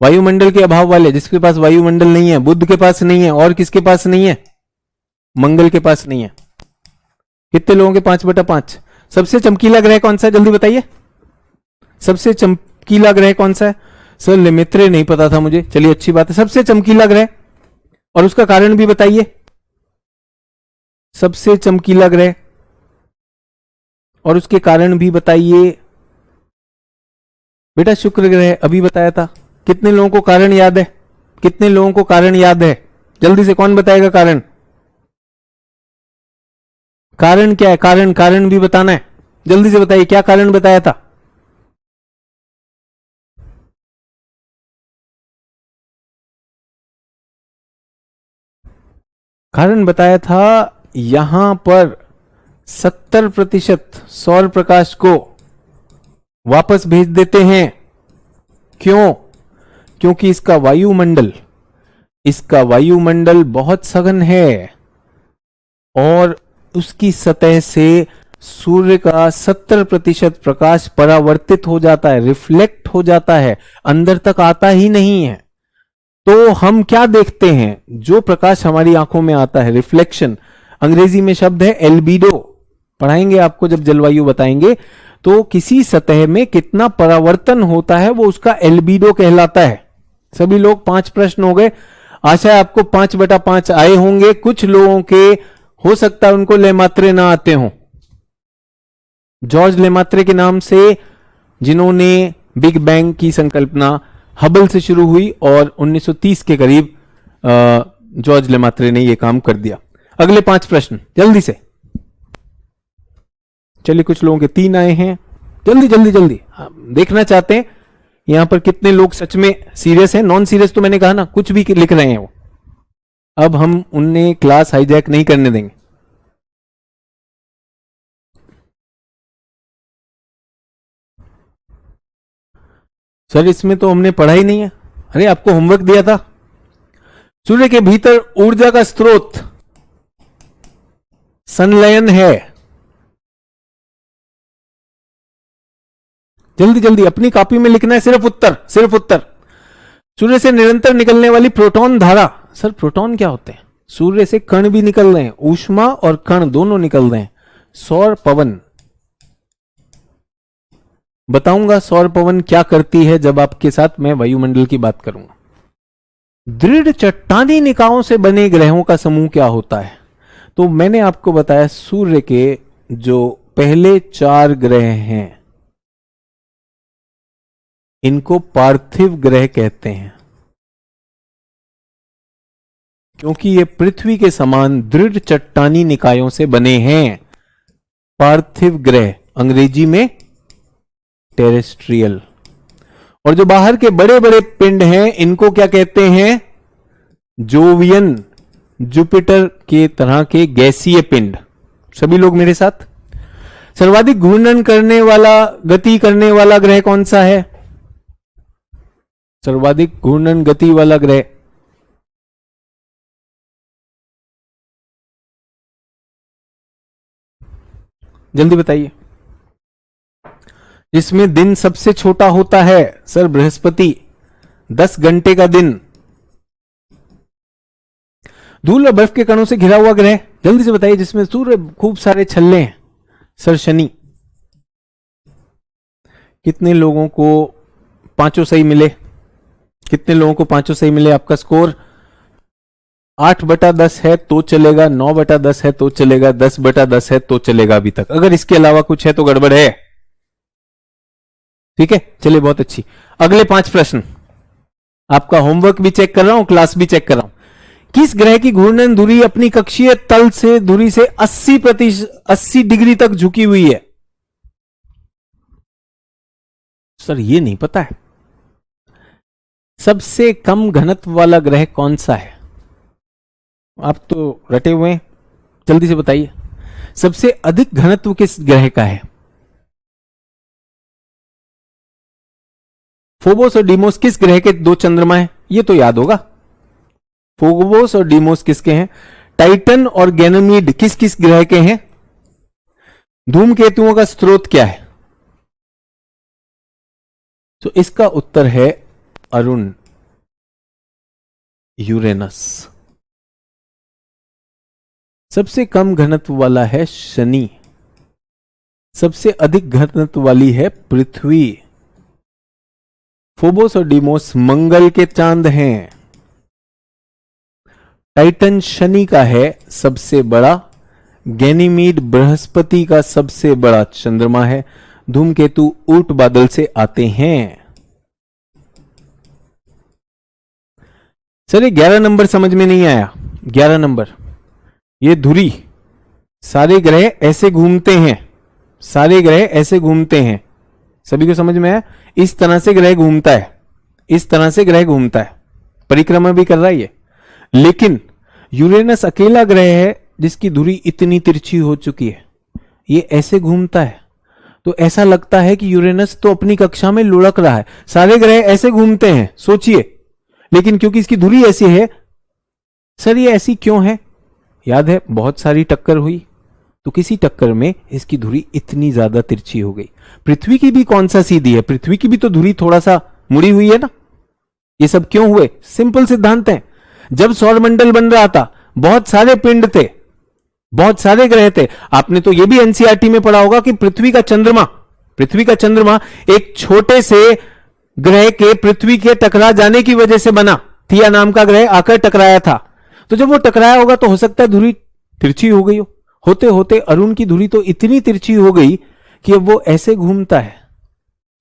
वायुमंडल के अभाव वाले, जिसके पास वायुमंडल नहीं है, बुध के पास नहीं है, और किसके पास नहीं है? मंगल के पास नहीं है। कितने लोगों के? 5/5। सबसे चमकीला ग्रह कौन सा है? जल्दी बताइए, सबसे चमकीला ग्रह कौन सा है? सर लेमेत्रे नहीं पता था मुझे। चलिए अच्छी बात है, सबसे चमकीला ग्रह, और उसका कारण भी बताइए। सबसे चमकीला ग्रह और उसके कारण भी बताइए। बेटा शुक्र ग्रह अभी बताया था। कितने लोगों को कारण याद है? कितने लोगों को कारण याद है? जल्दी से कौन बताएगा कारण? कारण क्या है? कारण भी बताना है। जल्दी से बताइए, क्या कारण बताया था? कारण बताया था, यहां पर 70% सौर प्रकाश को वापस भेज देते हैं। क्यों? क्योंकि इसका वायुमंडल बहुत सघन है और उसकी सतह से सूर्य का 70% प्रकाश परावर्तित हो जाता है, रिफ्लेक्ट हो जाता है, अंदर तक आता ही नहीं है। तो हम क्या देखते हैं? जो प्रकाश हमारी आंखों में आता है, रिफ्लेक्शन, अंग्रेजी में शब्द है एल्बिडो। पढ़ाएंगे आपको जब जलवायु बताएंगे, तो किसी सतह में कितना परावर्तन होता है वो उसका एल्बिडो कहलाता है। सभी लोग 5 प्रश्न हो गए। आशा है आपको 5/5 आए होंगे। कुछ लोगों के हो सकता है उनको लेमात्रे ना आते हों। जॉर्ज लेमात्रे के नाम से, जिन्होंने बिग बैंग की संकल्पना हबल से शुरू हुई और 1930 के करीब जॉर्ज लेमात्रे ने यह काम कर दिया। अगले 5 प्रश्न जल्दी से। चलिए कुछ लोगों के 3 आए हैं। जल्दी देखना चाहते हैं यहां पर कितने लोग सच में सीरियस हैं। नॉन सीरियस तो मैंने कहा ना, कुछ भी लिख रहे हैं वो। अब हम उन्हें क्लास हाईजैक नहीं करने देंगे। सर इसमें तो हमने पढ़ा ही नहीं है। अरे आपको होमवर्क दिया था। सूर्य के भीतर ऊर्जा का स्रोत संलयन है। जल्दी अपनी कॉपी में लिखना है, सिर्फ उत्तर। सूर्य से निरंतर निकलने वाली प्रोटॉन धारा। सर प्रोटॉन क्या होते हैं? सूर्य से कण भी निकल रहे हैं, ऊष्मा और कण दोनों निकल रहे हैं। सौर पवन बताऊंगा, सौर पवन क्या करती है जब आपके साथ मैं वायुमंडल की बात करूंगा। दृढ़ चट्टानी निकायों से बने ग्रहों का समूह क्या होता है? तो मैंने आपको बताया, सूर्य के जो पहले 4 ग्रह हैं इनको पार्थिव ग्रह कहते हैं, क्योंकि ये पृथ्वी के समान दृढ़ चट्टानी निकायों से बने हैं। पार्थिव ग्रह, अंग्रेजी में टेरेस्ट्रियल। और जो बाहर के बड़े बड़े पिंड हैं इनको क्या कहते हैं? जोवियन, जुपिटर के तरह के गैसीय पिंड। सभी लोग मेरे साथ? सर्वाधिक घूर्णन करने वाला, गति करने वाला ग्रह कौन सा है? सर्वाधिक घूर्णन गति वाला ग्रह जल्दी बताइए। जिसमें दिन सबसे छोटा होता है? सर बृहस्पति, 10 घंटे का दिन। धूल और बर्फ के कणों से घिरा हुआ ग्रह जल्दी से बताइए, जिसमें सूर्य खूब सारे छल्ले हैं। सर शनि। कितने लोगों को पांचों सही मिले? कितने लोगों को पांचों सही मिले? आपका स्कोर 8/10 है तो चलेगा, 9/10 है तो चलेगा, 10/10 है तो चलेगा अभी तक। अगर इसके अलावा कुछ है तो गड़बड़ है। ठीक है, चलिए, बहुत अच्छी। अगले 5 प्रश्न। आपका होमवर्क भी चेक कर रहा हूं, क्लास भी चेक कर रहा हूं। किस ग्रह की घूर्णन धुरी अपनी कक्षीय तल से धुरी से 80 डिग्री तक झुकी हुई है? सर ये नहीं पता है। सबसे कम घनत्व वाला ग्रह कौन सा है? आप तो रटे हुए हैं, जल्दी से बताइए। सबसे अधिक घनत्व किस ग्रह का है? फोबोस और डीमोस किस ग्रह के 2 चंद्रमा हैं? ये तो याद होगा। फोबोस और डीमोस किसके हैं? टाइटन और गैनीमीड किस किस ग्रह के हैं? धूमकेतुओं का स्रोत क्या है? तो इसका उत्तर है अरुण, यूरेनस। सबसे कम घनत्व वाला है शनि। सबसे अधिक घनत्व वाली है पृथ्वी। फोबोस और डीमोस मंगल के चांद हैं। टाइटन शनि का है सबसे बड़ा। गैनीमीड बृहस्पति का सबसे बड़ा चंद्रमा है। धूमकेतु ऊर्ट बादल से आते हैं। सर 11 नंबर समझ में नहीं आया। 11 नंबर, ये धुरी, सारे ग्रह ऐसे घूमते हैं, सारे ग्रह ऐसे घूमते हैं। सभी को समझ में आया? इस तरह से ग्रह घूमता है, इस तरह से ग्रह घूमता है, परिक्रमा भी कर रहा है ये। लेकिन यूरेनस अकेला ग्रह है जिसकी धुरी इतनी तिरछी हो चुकी है, ये ऐसे घूमता है। तो ऐसा लगता है कि यूरेनस तो अपनी कक्षा में लुढ़क रहा है। सारे ग्रह ऐसे घूमते हैं, सोचिए, लेकिन क्योंकि इसकी धुरी ऐसी है। सर ये ऐसी क्यों है? याद है बहुत सारी टक्कर हुई, तो किसी टक्कर में इसकी धुरी इतनी ज्यादा तिरछी हो गई। पृथ्वी की भी कौन सा सीधी है? पृथ्वी की भी तो धुरी थोड़ा सा मुड़ी हुई है ना। ये सब क्यों हुए? सिंपल सिद्धांत है। जब सौरमंडल बन रहा था, बहुत सारे पिंड थे, बहुत सारे ग्रह थे। आपने तो यह भी एनसीईआरटी में पढ़ा होगा कि पृथ्वी का चंद्रमा एक छोटे से ग्रह के पृथ्वी के टकरा जाने की वजह से बना। थिया नाम का ग्रह आकर टकराया था। तो जब वो टकराया होगा तो हो सकता है धुरी तिरछी हो गई हो। होते होते अरुण की धुरी तो इतनी तिरछी हो गई कि अब वो ऐसे घूमता है।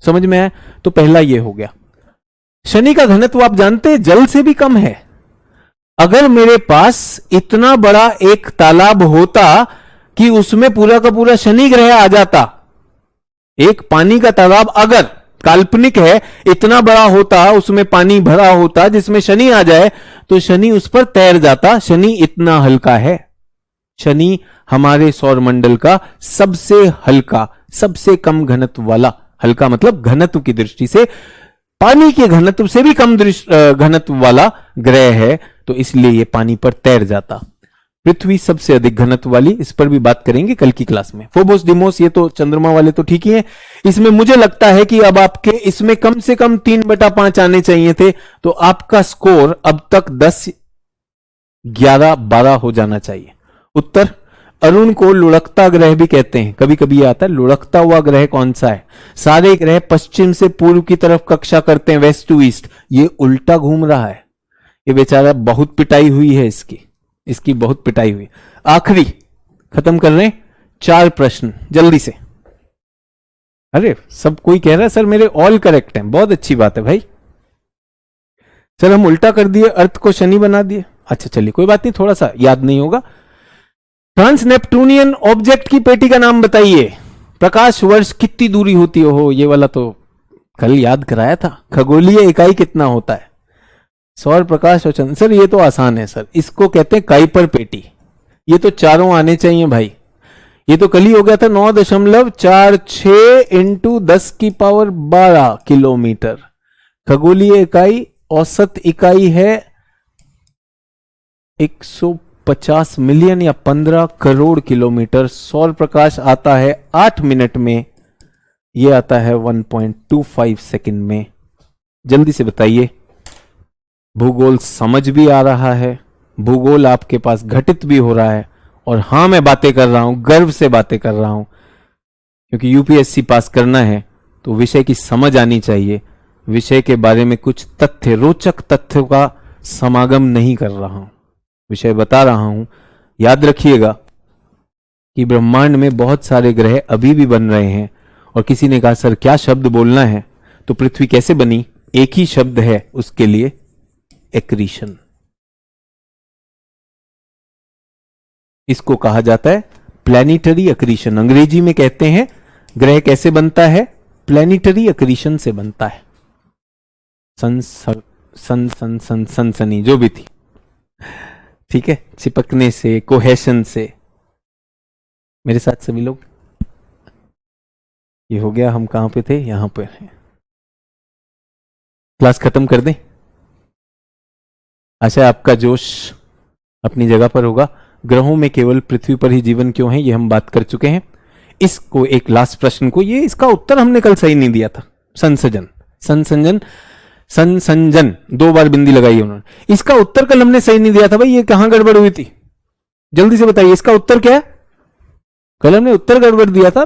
समझ में आया? तो पहला ये हो गया। शनि का घनत्व आप जानते हैं जल से भी कम है। अगर मेरे पास इतना बड़ा एक तालाब होता कि उसमें पूरा का पूरा शनि ग्रह आ जाता, एक पानी का तालाब अगर काल्पनिक है, इतना बड़ा होता, उसमें पानी भरा होता जिसमें शनि आ जाए, तो शनि उस पर तैर जाता। शनि इतना हल्का है। शनि हमारे सौरमंडल का सबसे हल्का, सबसे कम घनत्व वाला, हल्का मतलब घनत्व की दृष्टि से पानी के घनत्व से भी कम घनत्व वाला ग्रह है। तो इसलिए यह पानी पर तैर जाता। पृथ्वी सबसे अधिक घनत्व वाली, इस पर भी बात करेंगे कल की क्लास में। फोबोस डिमोस ये तो चंद्रमा वाले तो ठीक ही हैं। इसमें मुझे लगता है कि अब आपके इसमें कम से कम 3/5 आने चाहिए थे। तो आपका स्कोर अब तक 10, 11, 12 हो जाना चाहिए। उत्तर, अरुण को लुढ़कता ग्रह भी कहते हैं। कभी कभी यह आता है लुढ़कता हुआ ग्रह कौन सा है? सारे ग्रह पश्चिम से पूर्व की तरफ कक्षा करते हैं, वेस्ट टू ईस्ट। ये उल्टा घूम रहा है। ये बेचारा बहुत पिटाई हुई है इसकी बहुत पिटाई हुई। आखिरी खत्म कर रहे हैं, 4 प्रश्न जल्दी से। अरे सब कोई कह रहा है सर मेरे ऑल करेक्ट हैं। बहुत अच्छी बात है भाई। सर हम उल्टा कर दिए, अर्थ को शनि बना दिए। अच्छा चलिए कोई बात नहीं, थोड़ा सा याद नहीं होगा। ट्रांस नेप्टूनियन ऑब्जेक्ट की पेटी का नाम बताइए। प्रकाश वर्ष कितनी दूरी होती है? हो, ये वाला तो कल याद कराया था। खगोलीय इकाई कितना होता है? सौर प्रकाश और चंद्र। सर ये तो आसान है सर, इसको कहते हैं काइपर पेटी। ये तो चारों आने चाहिए भाई। ये तो कल ही हो गया था 9.46 इंटू 10⁻12 किलोमीटर। खगोलीय इकाई औसत इकाई है 150 मिलियन या 15 करोड़ किलोमीटर। सौर प्रकाश आता है 8 मिनट में, ये आता है 1.25 सेकंड में। जल्दी से बताइए। भूगोल समझ भी आ रहा है, भूगोल आपके पास घटित भी हो रहा है, और हां मैं बातें कर रहा हूं, गर्व से बातें कर रहा हूं, क्योंकि यूपीएससी पास करना है तो विषय की समझ आनी चाहिए। विषय के बारे में कुछ तथ्य, रोचक तथ्यों का समागम नहीं कर रहा हूं, विषय बता रहा हूं। याद रखिएगा कि ब्रह्मांड में बहुत सारे ग्रह अभी भी बन रहे हैं। और किसी ने कहा सर क्या शब्द बोलना है, तो पृथ्वी कैसे बनी? एक ही शब्द है उसके लिए, एक्रीशन। इसको कहा जाता है प्लैनेटरी एक्रीशन। अंग्रेजी में कहते हैं ग्रह कैसे बनता है? प्लैनेटरी एक्रीशन से बनता है। सनसनी जो भी थी, ठीक है, चिपकने से, कोहेशन से। मेरे साथ सभी लोग, ये हो गया। हम कहां पे थे? यहां पे हैं। क्लास खत्म कर दें? अच्छा, आपका जोश अपनी जगह पर होगा। ग्रहों में केवल पृथ्वी पर ही जीवन क्यों है, ये हम बात कर चुके हैं। इसको एक लास्ट प्रश्न को, ये इसका उत्तर हमने कल सही नहीं दिया था। संसंजन 2 बार बिंदी लगाई है उन्होंने। इसका उत्तर कल हमने सही नहीं दिया था भाई, ये कहां गड़बड़ हुई थी? जल्दी से बताइए, इसका उत्तर क्या है? कल हमने उत्तर गड़बड़ दिया था।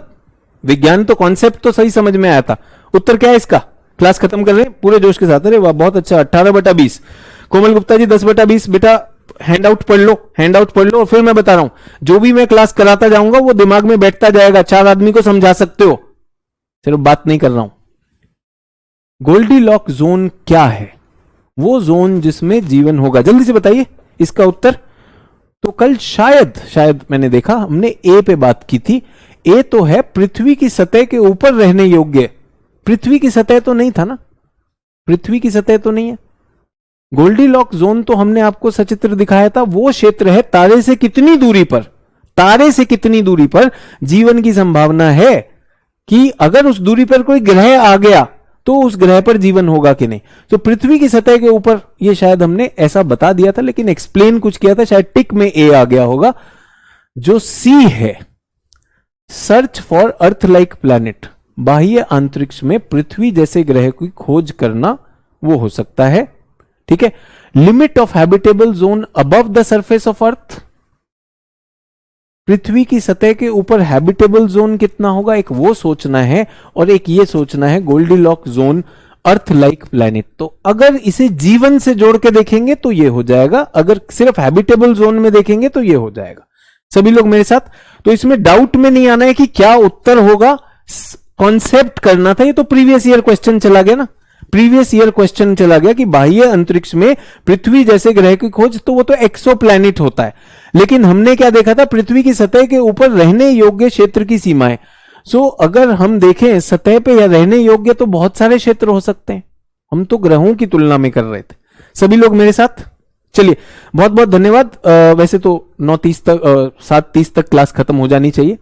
विज्ञान तो कॉन्सेप्ट तो सही समझ में आया था, उत्तर क्या है इसका? क्लास खत्म कर रहे हैं पूरे जोश के साथ। अरे वाह, बहुत अच्छा। 18/20। कोमल गुप्ता जी 10/20। बेटा हैंड आउट पढ़ लो, हैंड आउट पढ़ लो, और फिर मैं बता रहा हूं, जो भी मैं क्लास कराता जाऊंगा वो दिमाग में बैठता जाएगा। 4 आदमी को समझा सकते हो, सिर्फ बात नहीं कर रहा हूं। गोल्डीलॉक जोन क्या है? वो जोन जिसमें जीवन होगा। जल्दी से बताइए इसका उत्तर। तो कल शायद मैंने देखा, हमने ए पे बात की थी। ए तो है पृथ्वी की सतह के ऊपर रहने योग्य। पृथ्वी की सतह तो नहीं था ना, पृथ्वी की सतह तो नहीं है। गोल्डीलॉक जोन तो हमने आपको सचित्र दिखाया था, वो क्षेत्र है तारे से कितनी दूरी पर, तारे से कितनी दूरी पर जीवन की संभावना है कि अगर उस दूरी पर कोई ग्रह आ गया तो उस ग्रह पर जीवन होगा कि नहीं। तो पृथ्वी की सतह के ऊपर, ये शायद हमने ऐसा बता दिया था, लेकिन एक्सप्लेन कुछ किया था, शायद टिक में ए आ गया होगा। जो सी है, search for earth like planet, बाह्य अंतरिक्ष में पृथ्वी जैसे ग्रह की खोज करना, वो हो सकता है। ठीक है। Limit of habitable zone above the surface of earth, पृथ्वी की सतह के ऊपर हैबिटेबल जोन कितना होगा, एक वो सोचना है, और एक ये सोचना है Goldilock zone earth like planet. तो अगर इसे जीवन से जोड़ के देखेंगे तो ये हो जाएगा, अगर सिर्फ हैबिटेबल जोन में देखेंगे तो ये हो जाएगा। सभी लोग मेरे साथ? तो इसमें डाउट में नहीं आना है कि क्या उत्तर होगा, कॉन्सेप्ट करना था। ये तो प्रीवियस ईयर क्वेश्चन चला गया ना, प्रीवियस ईयर क्वेश्चन चला गया कि बाह्य अंतरिक्ष में पृथ्वी जैसे ग्रह की खोज, तो वो तो एक्सोप्लैनेट होता है। लेकिन हमने क्या देखा था, पृथ्वी की सतह के ऊपर रहने योग्य क्षेत्र की सीमाएं। सो अगर हम देखें सतह पे या रहने योग्य, तो बहुत सारे क्षेत्र हो सकते हैं। हम तो ग्रहों की तुलना में कर रहे थे। सभी लोग मेरे साथ? चलिए, बहुत बहुत धन्यवाद। वैसे तो 9:30 तक 7:30 तक क्लास खत्म हो जानी चाहिए।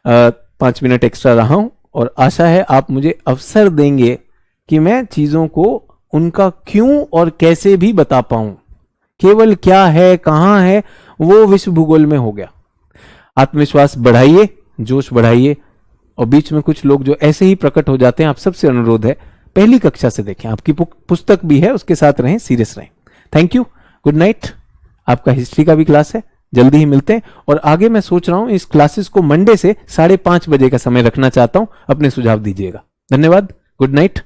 5 मिनट एक्स्ट्रा रहा हूं, और आशा है आप मुझे अवसर देंगे कि मैं चीजों को उनका क्यों और कैसे भी बता पाऊं। केवल क्या है, कहां है, वो विश्व भूगोल में हो गया। आत्मविश्वास बढ़ाइए, जोश बढ़ाइए, और बीच में कुछ लोग जो ऐसे ही प्रकट हो जाते हैं, आप सबसे अनुरोध है पहली कक्षा से देखें। आपकी पुस्तक भी है, उसके साथ रहें, सीरियस रहें। Thank you, good night. आपका हिस्ट्री का भी क्लास है, जल्दी ही मिलते हैं। और आगे मैं सोच रहा हूं इस क्लासेस को मंडे से 5:30 बजे का समय रखना चाहता हूं। अपने सुझाव दीजिएगा। धन्यवाद, गुड नाइट।